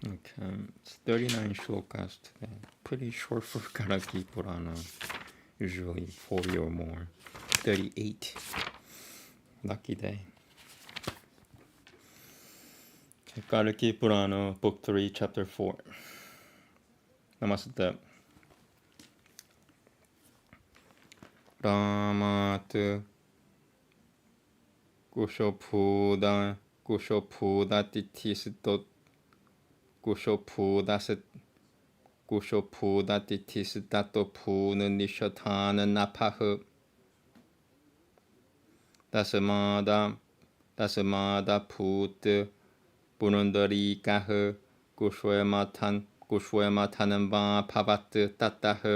Okay, it's 39 shlokas today. Pretty short for Kalki Purana. Usually 40 or more. 38. Lucky day. Okay, Kalki Purana, Book 3, Chapter 4. Namaste. Ramat Kushopuda Kushopudatitisitot Kushopudasit kusho pu datitis dato pu nishotana napaha dasamada put punundari kaha kushwematan va pavat tataha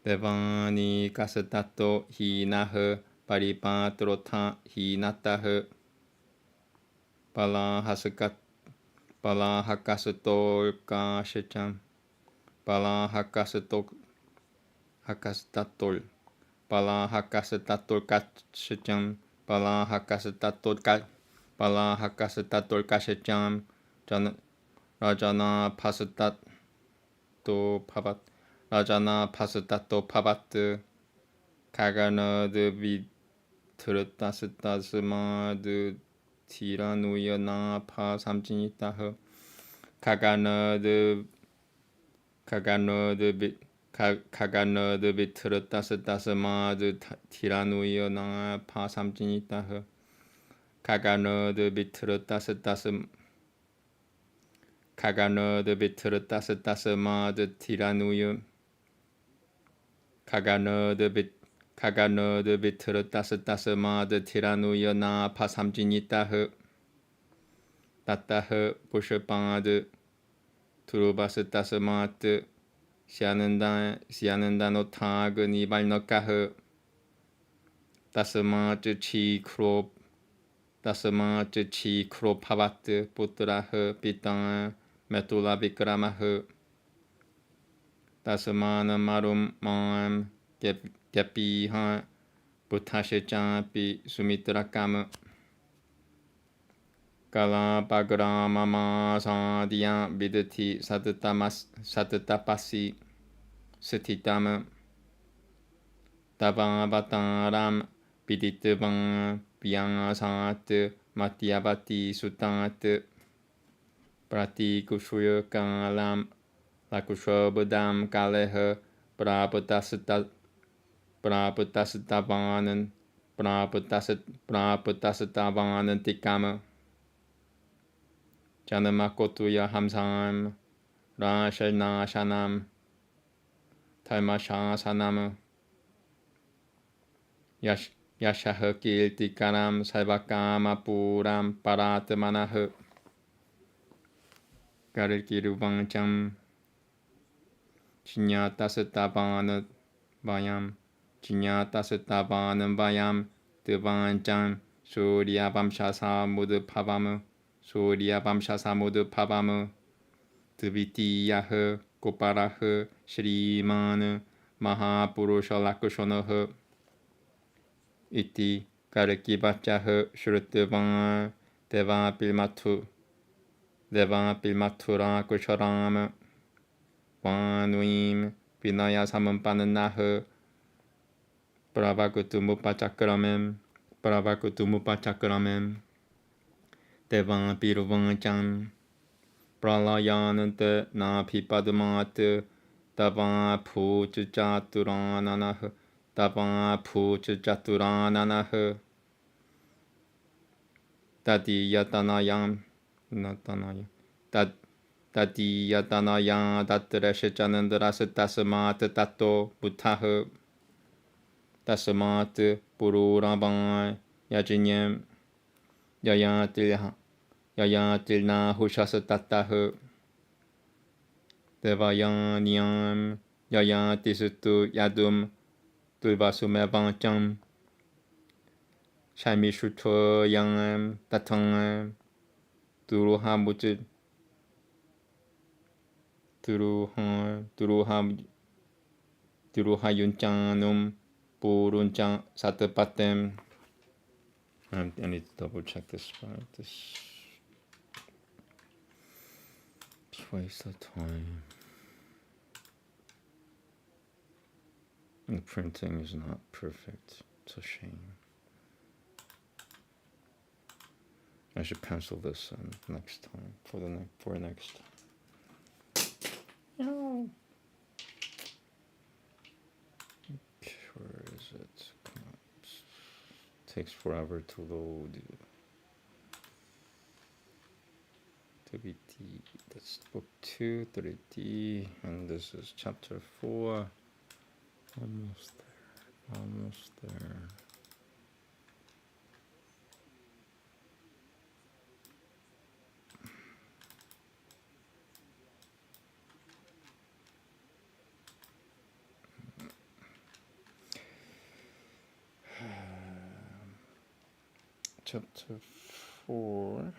devani kasatato hinaha paripatrota hinataha Palahakasato kashacham Palahakasato hakastatol Palahakasatatol kashacham Palahakasatatol kashacham Rajana pasatato pavat Kagana de vitratastasma de Tiranuya na pa samjinitaha Kagana de vitratastasma de Tiranuya na pa samjinitaha Kagana de vitratastasma de Tiranuya Kagana de vitratastasma de Tiranuya na pa samjinitaha Tataha pushapad Turubastasmat Syanandano tag nibalnokaha Tasamat chi kro pavat putraha pitan metula vikramaha Tasamana marum mam Gyapiha Buddhashachampi Sumitrakama Kala Bagrama Sadhya Vidati Satatapasi Satitama Tavavataram Viditavang Vyasat Matyavati Sutat Prati Kushya Kalam Lakushobadam Kaleha Prapatastavanan Tikama Janamakotuya Hamsam Rashanashanam Taimashasanam Yashaha Kirtikaram Saivakama Puram Paratmanaha Karikiruvancham Chinyatasatabana Vayam Chinyatasatabana Vayam Devancham Surya Vamshasa Mudupavama Surya Vamshasa Mudupavama Tvitiyaha Koparaha Shrimana Mahapurusha Lakushanaha Iti Karakivachaha Shrutavana Deva Pilmatura Kusharama Vanuim Vinaya Samampananaha Pravakutumupachakramem Devan Piruvancham Pralayananta Napipadmat Davan Puchaturananaha Davan Puchaturananaha Tadiyatanayam Natanayam Tadiyatanayam Tatrashachanandarasa Tasamat Tato Buddhaha Tasamat Pururavan Yajinyam Yayatilna Hushasa Tataha Devayanyam Yayatisutu Yadum Tulvasumevancham Shamishutoyam Tatangam Duruhayunchanum Purunchang Satapatem. I need to double check this spot. This waste of time. The printing is not perfect. It's a shame. I should pencil this in next time for next time. No. Where is it? Come on. It takes forever to load. To be That's book 2, 3D, and this is chapter 4. Almost there. Chapter 4,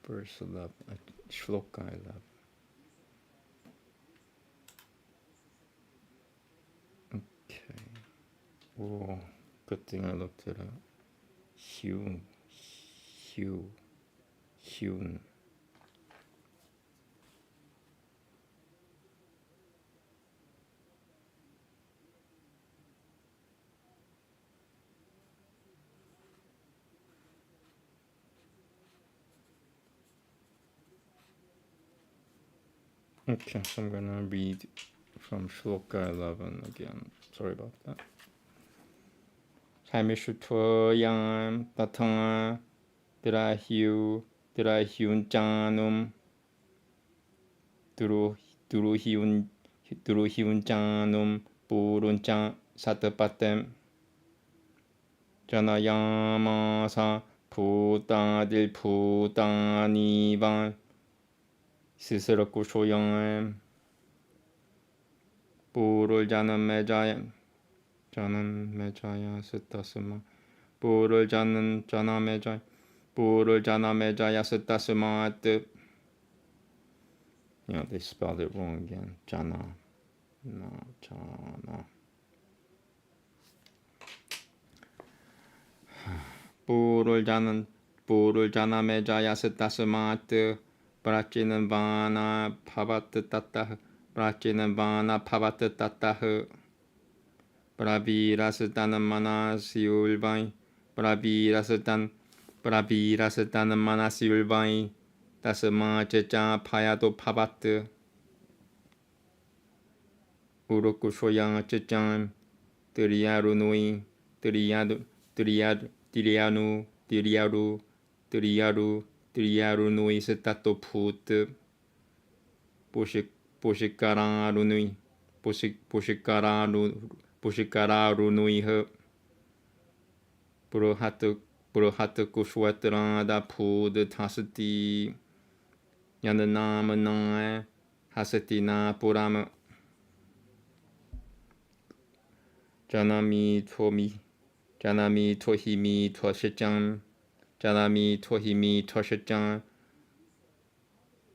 verse 11, shloka 11. Okay. Oh, good thing I looked it up. Hyun. Okay, so I'm gonna read from shloka 11 again. Sorry about that. 삶의 슈토양 따탕아 드라히운 짠움 두루히운 짠움 뿌룬 짠 사트빠템 자나야마사 푸다딜 푸다니반 스스로 구쇼양 뿌를 자는 매자야 스타스마 뿌를 자는 자나 매자야 스타스마 뜻. They spelled it wrong again. Jana. 뿌를 자나 매자야 스타스마 뜻. 브라치는 바나 파바트 따따흐. 브라치는 바나 파바트 따따흐. 브라비라스타는 마나시울바이. 브라비라스타는 마나시울바이. 다스마 제자 파야도 파바트. 우르쿠쇼양 제장 드리야루누이 드리야루누이 스타토 푸트 보시카라루누이흐 브르하트 쿠슈에트라다 푸드 타스티 야는나무나에 하스티나 보라무 자나미 토히미 토시짱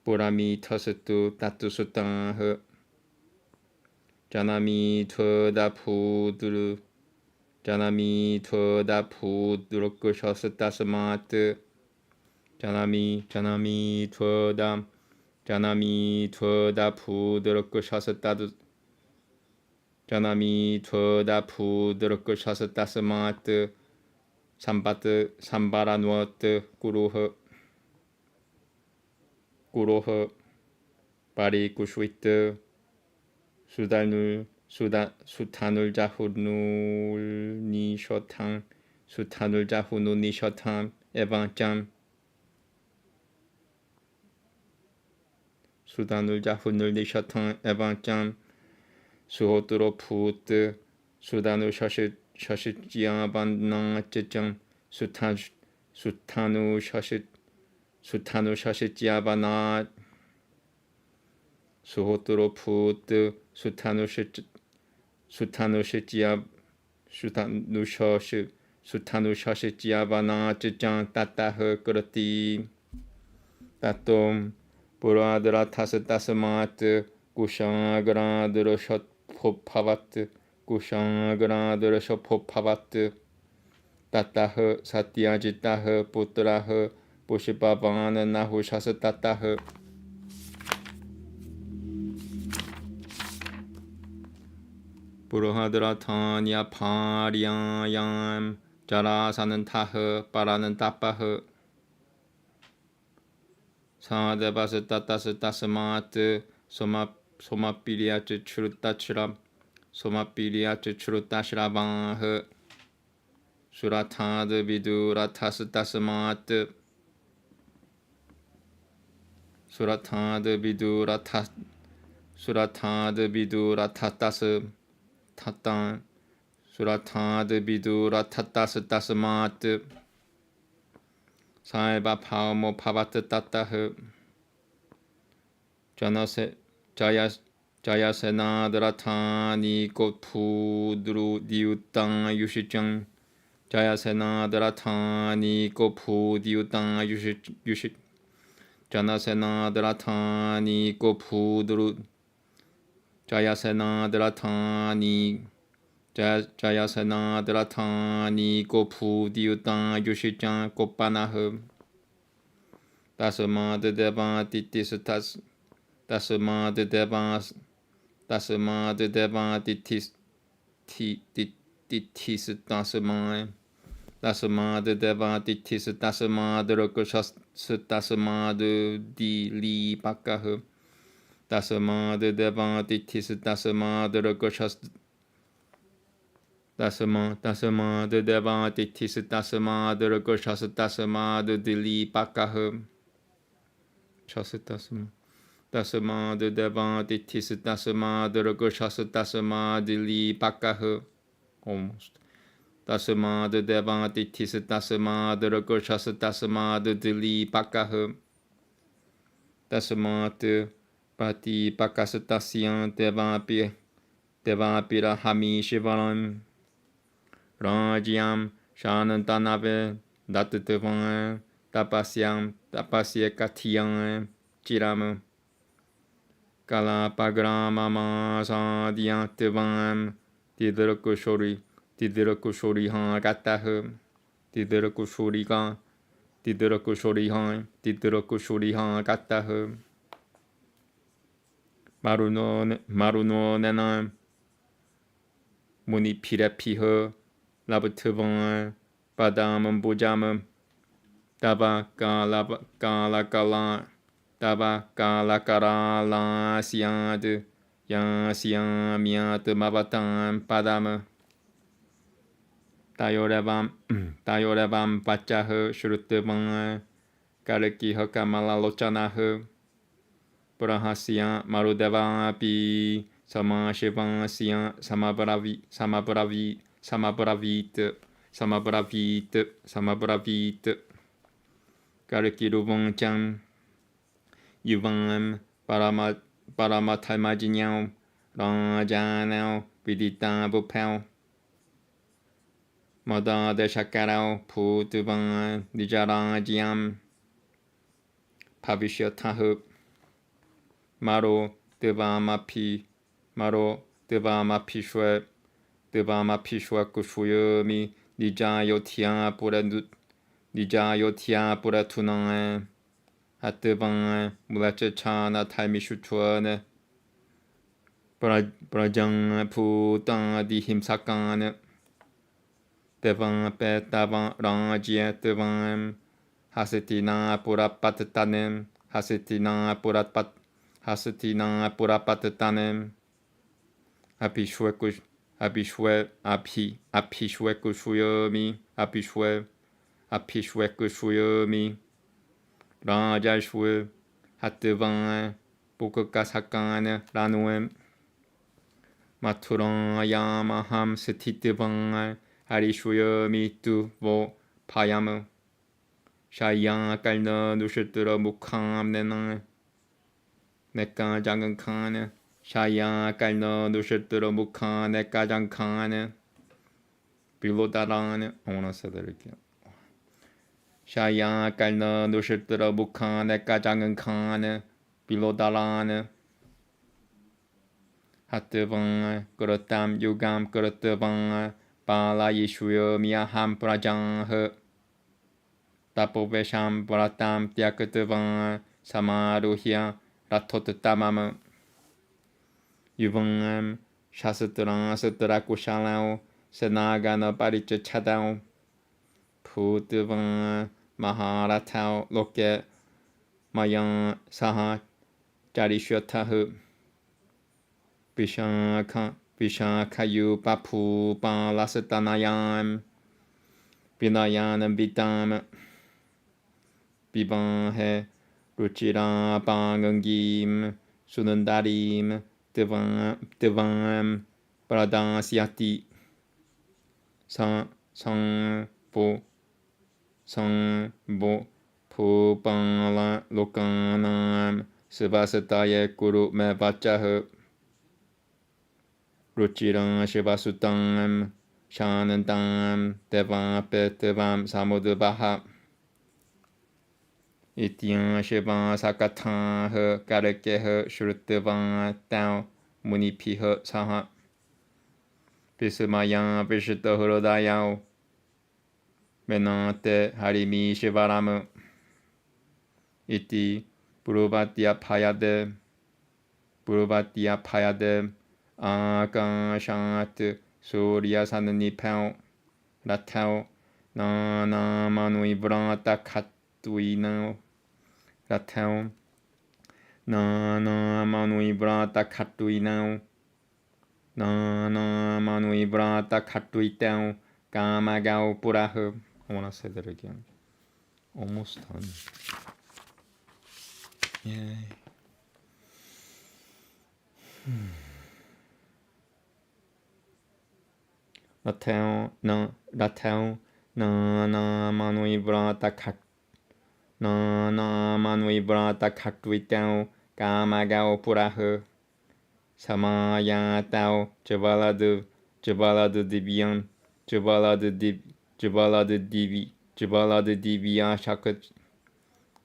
보라미 터스투 따투수땅흐 자나미 토다 푸드르 셔스타스마트 자나미 토다 푸드르 셔스타스마트 삼바라누어트 꾸로흐 바리쿠슈이트 수타눌 자후누 니셔탕 에반짬 수다눌 자후누 니셔탕 에반짬 수호뚜로 푸트 수다누 셔시지아반나쯔짱 수타누 셔시지아바나 수호뚜로 푸트 수타누 셔시지아바나 쯔짱 따따흐 끄르띠 따톰 보라드라 타스마트 구샹그라드르 셔포파바트 따따흐 사티아지따흐 뿌트라흐 보시바바는 나후 샤스 따따흐 부르하드라 타니아 파리야얌 자라사는 타흐 빠라는 따빠흐 사데바스 따따스 따스마트 소마피리아츠 추르따시라방흐 수라타드 비두라타스 따스마트 Suratad vidura tatas tatan Suratad vidura tatas tasmat Saiba palmo pavat tatah Jayasenadratani kopudru diutang yushicang Jayasenadratani kopudiutang yushik Janasenadratani kopudru Jayasenadratani kopudiutang yushicang kopanah Tasmad devatitis Tasmad devatitis Tasmad devatitis Tasmad rakushas Tasmad dilipakah Tasmad devatitis Tasmad rakushas Tasmad devatitis Tasmad rakushas Tasmad dilipakah Tasmad devatitis Tasmad rakushas Tasmad dilipakah almost Tasmad devatitis Tasmad rakushas Tasmad dilipakah Tasmat patipakastasyan devapira hami shivaram Rajyam shanantanave datatavan tapasya katiyam chiram Kalapagramama sadhyantavam Tidirakushorihan gatah Tidirakushorihan gatah Maruno nenam Muni pirapiha Labatavan Padamam bujamam Tava kalakala syad yasyamyat mavatam padama Tayoravam pachah shrutavan Kalki hakamala lochanah Prahasya marudevapi Samashivansya samabravit Kalkiruvancham Yuvam Paramathamajinyaw Rajanaw Vidita Bupal Madadeshakaraw Putuvan Nijarajyam Pavishyatahu Maro Devamapishwa Kushuyami Nijayotya Puratunang Hatvan Mulachachana Thalmishuchwana Brajang Putan Dihimsakan Devan Petavan Rajyatavan Hasitina Purapatanem Hasitina Purapatanem Apishwekushuyami Rajashwe Hatvan Pukakasakan Ranuem Maturayamaham Setivan Harishuyami Tu Vo Payam Shaya Kalna Nushitra Mukham Nena Neka Jangan Shaya Kalna Nushitra Mukha Neka Jankan Bilodaran. I want to say that again. Shaya Kalna Nushitra Mukha Neka Jangan Bilodaran Hatvan Kuratam Yugam Kuratavan Bala Yishwe Miyaham Prajang Tapovesham Pratam Tyakatavan Samaruhya Ratotamam Yuvam Shasatran Satrakushalau Sanagana Paricha Chadao Putavan Maharatao Loke Mayan Saha Jarishatahu Vishakayu Papu Palasatanayam Vinayanam Vitam Vivan He Ruchira Bangangim Sunandarim Devam Pradasyati Bo Pupala Lokanam Sivasataye Guru Me Vachah Ruchiram Shivasutam Shanandam Devam Petevam Samudvaha Ityan Shiva Sakatah Karakeh Shrutvan Tao Munipiha Saha Vismaya Vishita Hrodayao Menante Harimi Shivaram Iti Purvatya Payade Akashat Surya Sananipao Ratao Nana Manui Vrata Katuinao Ratao Nana Manui Vrata Katuinao Nana Manui Vrata Katuitao Kamagao Puraha. I want to say that again. Almost done. Yay. Ratao na manui vrata katuitao kamagao puraha samaya tao javaladu divyam javaladu divya shakat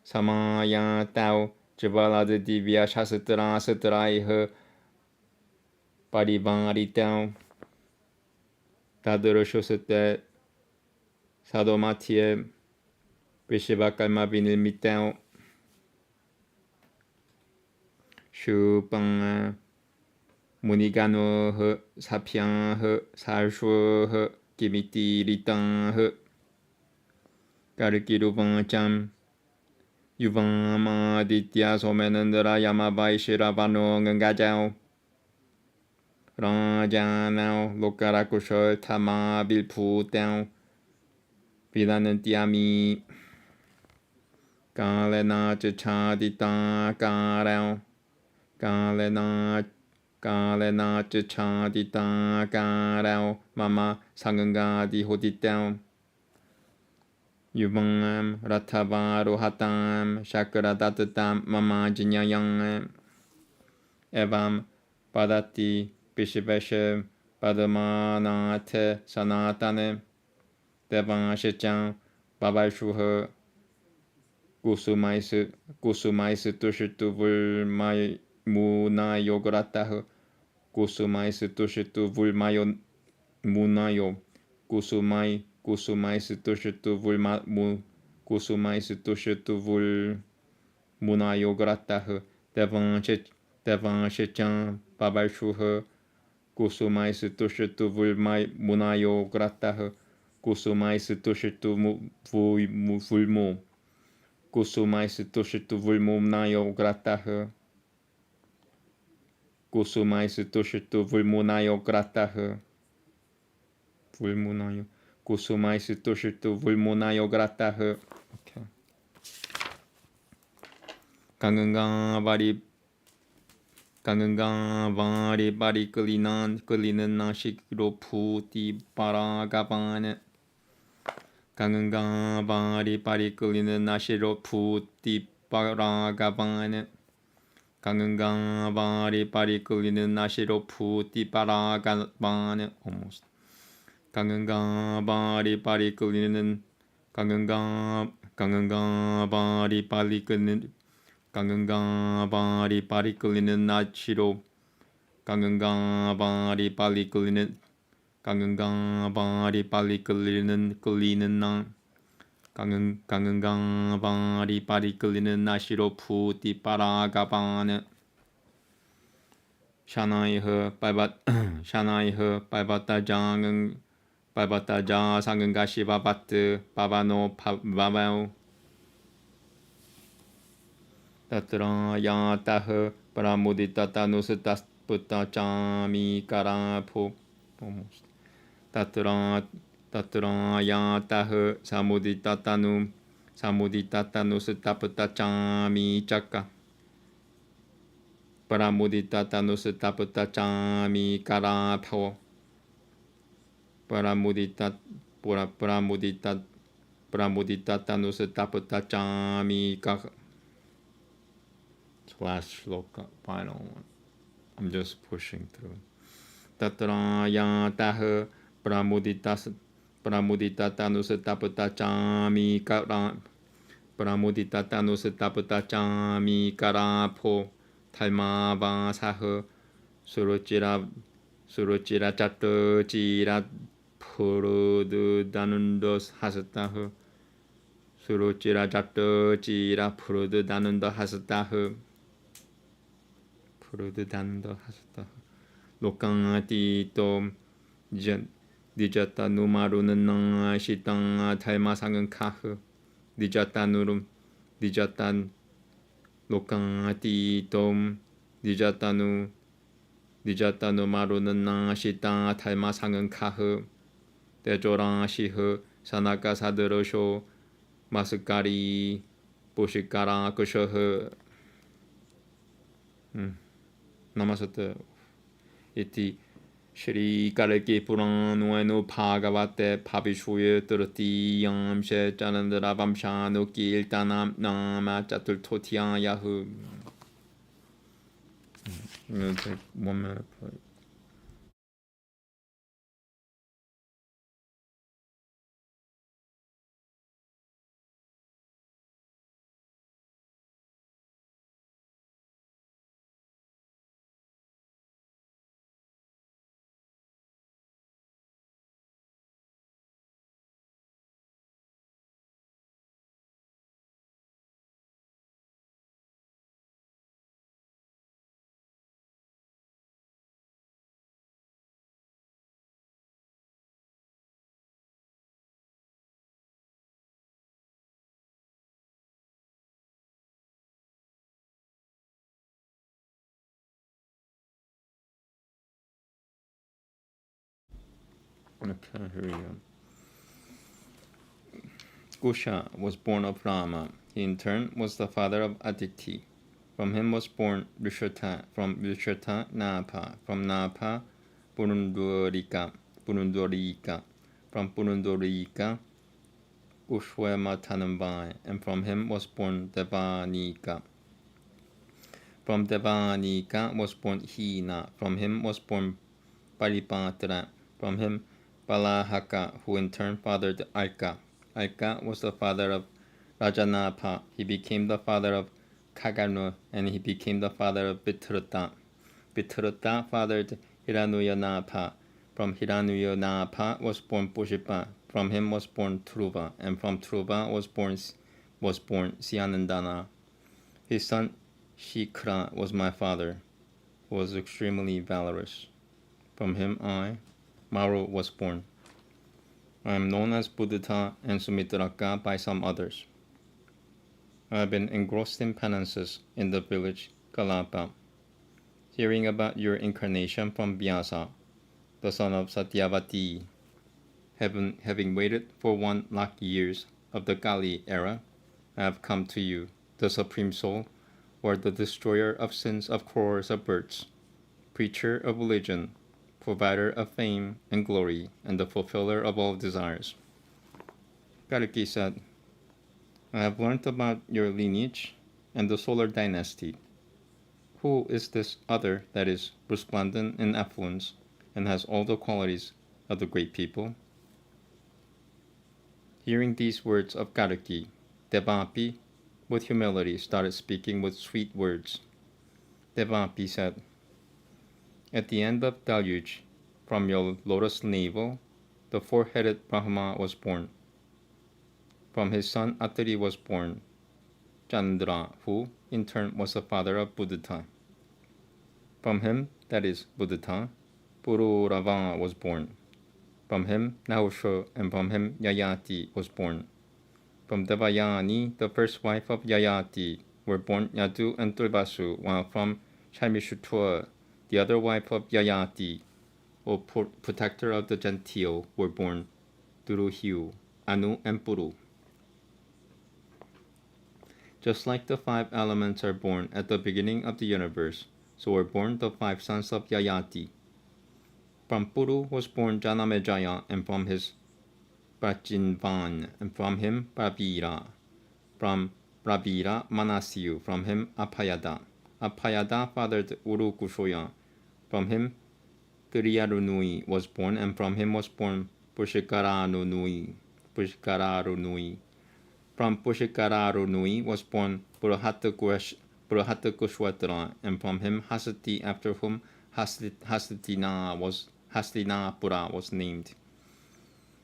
samaya tao javaladu divya satraiha parivaritao Tadurashosate Sadomatie Vishivakarma Vinilmitao Shupang Munigano Sapiang Sarshu Kimiti Ritang Karikiruvancham Yuvama Ditya Somenandra Yamabai Shiravano Gangajao Rajanao Lokarakushol Tama Bilputao Vidanantiami Kalena Chadita Karao Kalena Chadita Karao Mama Sangangadi Hoditao Yuvangam Ratavaru Hatam Shakaradatam Mama Jinyayang Evam Padati Bishiveshe Padmanate Sanatane Devanshichan Babashuha Kusumais Tushitu Vulmai Muna Yogratah Kusumais Tushitu Vulmayo Munayo Kusumais Tushitu Vulma Kusumais Tushitu Vul Munayo Gratah Devanshichan Babashuha Kusumais Tushitu Vulmai Munayo Gratah Kusumais Tushitu Vulmo Kusumais Tushitu Vulmunayo Gratah Kusumais Tushitu Vulmunayo Gratah Vulmunayo Kusumais Tushitu Vulmunayo Gratah. Okay. Kangangan Vari Kalinan Nashikro Puti Paragavan Kangangan Vari Kalinan Nashiro Puti Paragavan Kangangan Vari Kalinan Nashiro Puti Paragavan. Almost. Kangangan Vari Kalinan Kangangan Vari Kalinan Kangangan Vari Kalinan Nachiro Kangangan Vari Kalinan Kangangan Vari Kalinan Kangangan Vari Kalinan Nashiro Puti Paragavan Shanaiha Bhabata Sangangashi Bhabat Bhavano Bhavao Tatra Yatah Paramuditata Nusutas Putta Chami Karapo. Almost. Tatra Yatah Samuditatanu Samuditata nusitapata chami chaka. Paramuditata nusitapata chami karapo. Paramuditata nusitapata chami kaka. Last shloka, final one. I'm just pushing through. Tatraya taha pramuditata nusitapata chami kara. Paramuditata nusitapata chami karapo. Talmava saha suruchira chato chira purudu danundos hasataha. Suruchira chato chira purudu danunda hasataha. Purudananda hasta lokangati to dijata numarunang shitang talmasangan kah dijatan lokangati to dijatanu marunang shitang talmasangan kah tejorang shih sanaka sadarosho masukari pushikara kushah. Namaste. Iti Shri Kalki Purano Bhagavate Pavishuye Turti Yam She Chanandra Vamshanu Kirtanam Nama Chaturtotya Yahu. I'm going to take 1 minute, please. Okay, here we go. Kusha was born of Rama. He in turn was the father of Aditi. From him was born Rishata, from Rishata Napa, from Napa Purundurika, from Purundurika Ushwematanambai, and from him was born Devanika. From Devanika was born Hina, from him was born Paripatra, from him Balahaka, who in turn fathered Alka. Alka was the father of Rajanapa. He became the father of Kaganu, and he became the father of Vitruta. Vitruta fathered Hiranuyanapa. From Hiranuyanapa was born Pushipa. From him was born Truva, and from Truva was born Syanandana. His son Shikra was my father, who was extremely valorous. From him Maru, was born. I am known as Buddhita and Sumitraka by some others. I have been engrossed in penances in the village Kalapa, hearing about your incarnation from Vyasa, the son of Satyavati. Having waited for 1 lakh years of the Kali era, I have come to you, the Supreme Soul, or the destroyer of sins of crores of birds, preacher of religion, provider of fame and glory, and the fulfiller of all desires. Kalki said, I have learned about your lineage and the solar dynasty. Who is this other that is resplendent in affluence and has all the qualities of the great people? Hearing these words of Kalki, Devapi, with humility, started speaking with sweet words. Devapi said, at the end of deluge, from your lotus navel, the four-headed Brahma was born. From his son Atari was born Chandra, who in turn was the father of Buddhita. From him, that is Buddhita, Pururava was born. From him Nahusha, and from him Yayati was born. From Devayani, the first wife of Yayati, were born Yadu and Durvasu, while from Shamishutua, the other wife of Yayati, or protector of the genteel, were born Duruhiu, Anu, and Puru. Just like the 5 elements are born at the beginning of the universe, so were born the 5 sons of Yayati. From Puru was born Janamejaya, and from his Prajinvan, and from him Pravira. From Pravira Manasyu, from him Apayada. Apayada fathered Urukushoya. From him Kiriyarunui was born, and from him was born Pushikaranunui. From Pushikaranunui was born Burahatakushwatra, and from him Hasati, after whom Hastinapura was named.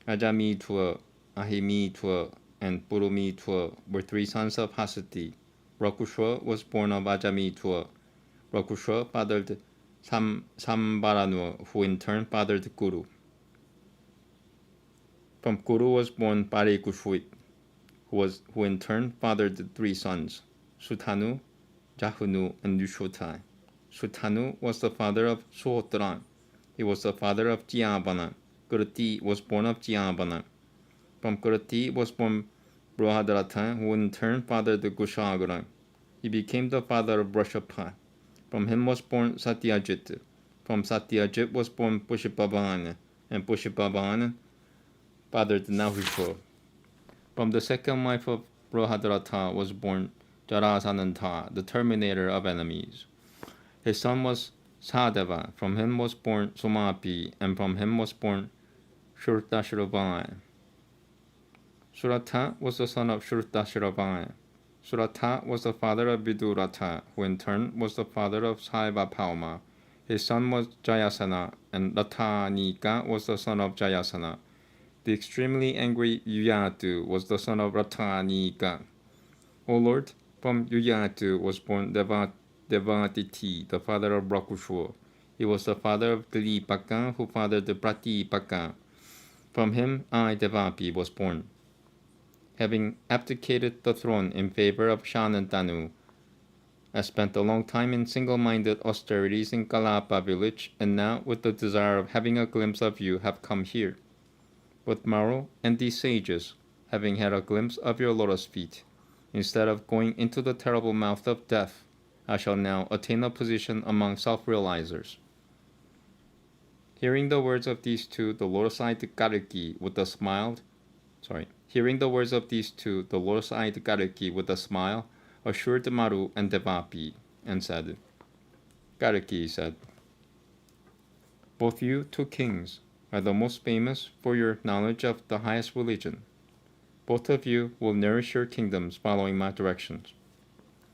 Ajamitwa, Ahimitwa, and Purumitwa were 3 sons of Hasati. Rakushwa was born of Ajamitwa. Rakushwa fathered Sambaranu, who in turn fathered Kuru. From Kuru was born Parikushwit, who in turn fathered 3 sons, Sutanu, Jahunu, and Yushotai. Sutanu was the father of Suhotra. He was the father of Jiyavana. Kurati was born of Jiyavana. From Kurati was born Brihadarata, who in turn fathered Kushagara. He became the father of Vrashapa. From him was born Satyajit. From Satyajit was born Pushpavan, and Pushpavan fathered Nahusha. From the second wife of Brihadarata was born Jarasananta, the terminator of enemies. His son was Sadeva. From him was born Somapi, and from him was born Shurtashravana. Surata was the son of Shurtashravana. Surata was the father of Vidurata, who in turn was the father of Saivapalma. His son was Jayasana, and Ratanika was the son of Jayasana. The extremely angry Yuyatu was the son of Ratanika. O Lord, from Yuyatu was born Devatiti, the father of Rakushwa. He was the father of Dilipaka, who fathered Pratipaka. From him I, Devapi, was born. Having abdicated the throne in favor of Shanantanu, I spent a long time in single-minded austerities in Kalapa village, and now, with the desire of having a glimpse of you, have come here. With Maro and these sages, having had a glimpse of your lotus feet, instead of going into the terrible mouth of death, I shall now attain a position among self-realizers. Hearing the words of these two, the lotus-eyed Kalki with a smile, assured Maru and Devapi, and said, Kalki said, both you 2 kings are the most famous for your knowledge of the highest religion. Both of you will nourish your kingdoms following my directions.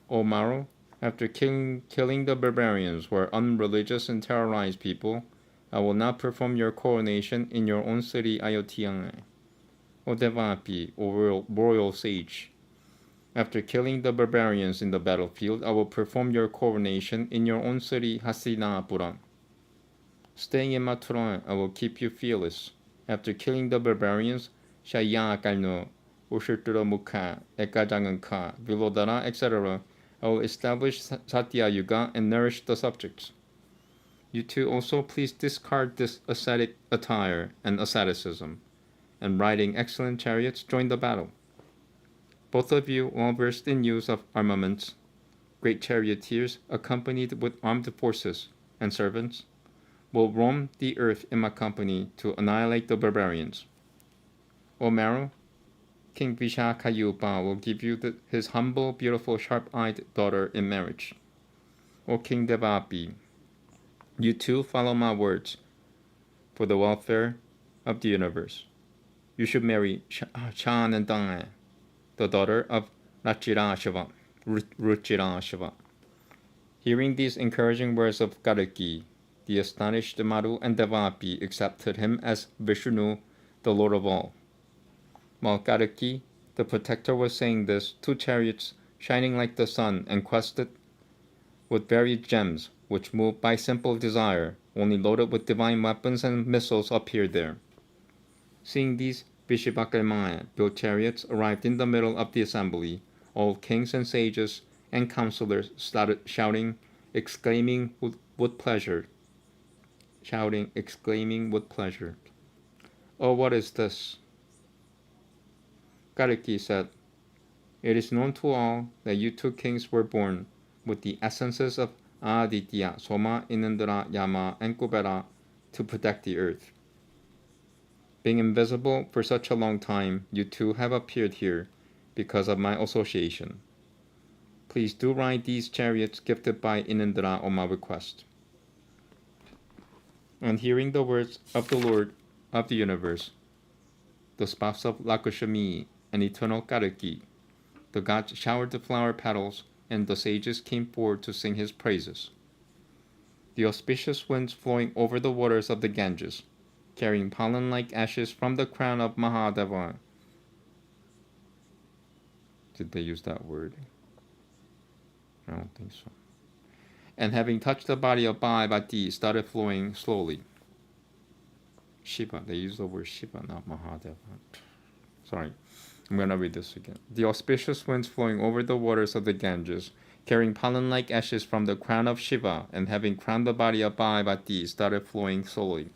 O Maru, after killing the barbarians who are unreligious and terrorized people, I will now perform your coronation in your own city Ayodhya. O Devapi, O royal sage, after killing the barbarians in the battlefield, I will perform your coronation in your own city Hastinapura. Staying in Mathura, I will keep you fearless. After killing the barbarians, Shayakalno, Ushitra Mukha, Ekajanganka, Vilodara, etc., I will establish Satya Yuga and nourish the subjects. You 2 also please discard this ascetic attire and asceticism, and riding excellent chariots, join the battle. Both of you, well versed in use of armaments, great charioteers accompanied with armed forces and servants, will roam the earth in my company to annihilate the barbarians. O Maro, King Vishakayupa will give you his humble, beautiful, sharp-eyed daughter in marriage. O King Devapi, you 2 follow my words for the welfare of the universe. You should marry Chanandana, the daughter of Ruchirashava. Hearing these encouraging words of Kalki, the astonished Maru and Devapi accepted him as Vishnu, the Lord of all. While Kalki, the protector, was saying this, 2 chariots, shining like the sun and crested with varied gems, which moved by simple desire, only loaded with divine weapons and missiles, appeared there. Seeing these Vishivakarmaya built chariots arrived in the middle of the assembly, all kings and sages and counselors started shouting, exclaiming with pleasure. Oh, what is this? Kalki said, It is known to all that you two kings were born with the essences of Aditya, Soma, Inandra, Yama, and Kubera to protect the earth. Being invisible for such a long time, you two have appeared here because of my association. Please do ride these chariots gifted by Inandra on my request. On hearing the words of the Lord of the universe, the spouse of Lakshmi and eternal Kalki, the gods showered the flower petals, and the sages came forward to sing his praises. The auspicious winds flowing over the waters of the Ganges, carrying pollen like ashes from the crown of Mahadeva. Did they use that word? I don't think so. And having touched the body of Parvati, started flowing slowly. Shiva, they use the word Shiva, not Mahadeva. Sorry, I'm going to read this again. The auspicious winds flowing over the waters of the Ganges, carrying pollen like ashes from the crown of Shiva, and having crowned the body of Parvati, started flowing slowly.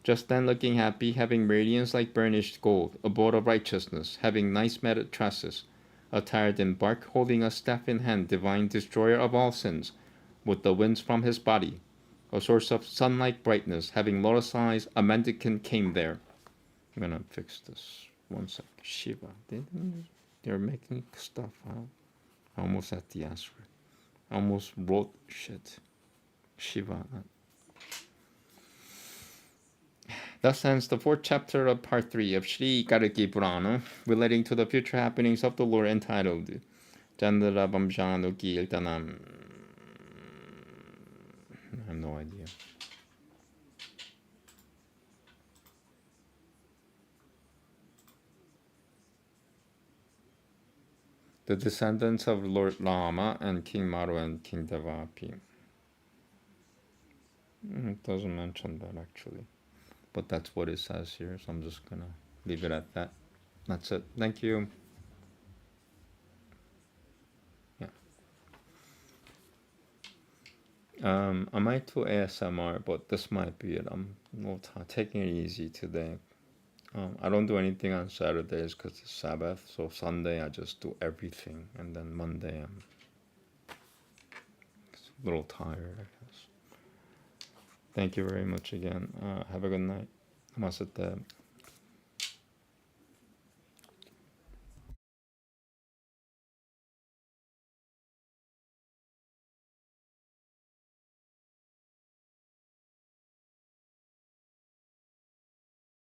Just then, looking happy, having radiance like burnished gold, a boat of righteousness, having nice matted tresses, attired in bark, holding a staff in hand, divine destroyer of all sins, with the winds from his body, a source of sun-like brightness, having lotus eyes, a mendicant came there. I'm gonna fix this. One sec. Shiva. They're making stuff out. I almost had the answer. I almost wrote shit. Shiva. Thus ends the 4th chapter of part 3 of Sri Kalki Purana, relating to the future happenings of the Lord, entitled Chandra Vamshanuki Iltanam. I have no idea. The descendants of Lord Rama and King Maru and King Devapi. It doesn't mention that actually. But that's what it says here, so I'm just gonna leave it at that. That's it. Thank you. Yeah. I might do ASMR, but this might be it. I'm taking it easy today. I don't do anything on Saturdays because it's Sabbath, so Sunday I just do everything, and then Monday I'm a little tired, I guess. Thank you very much again. Have a good night. Namaste.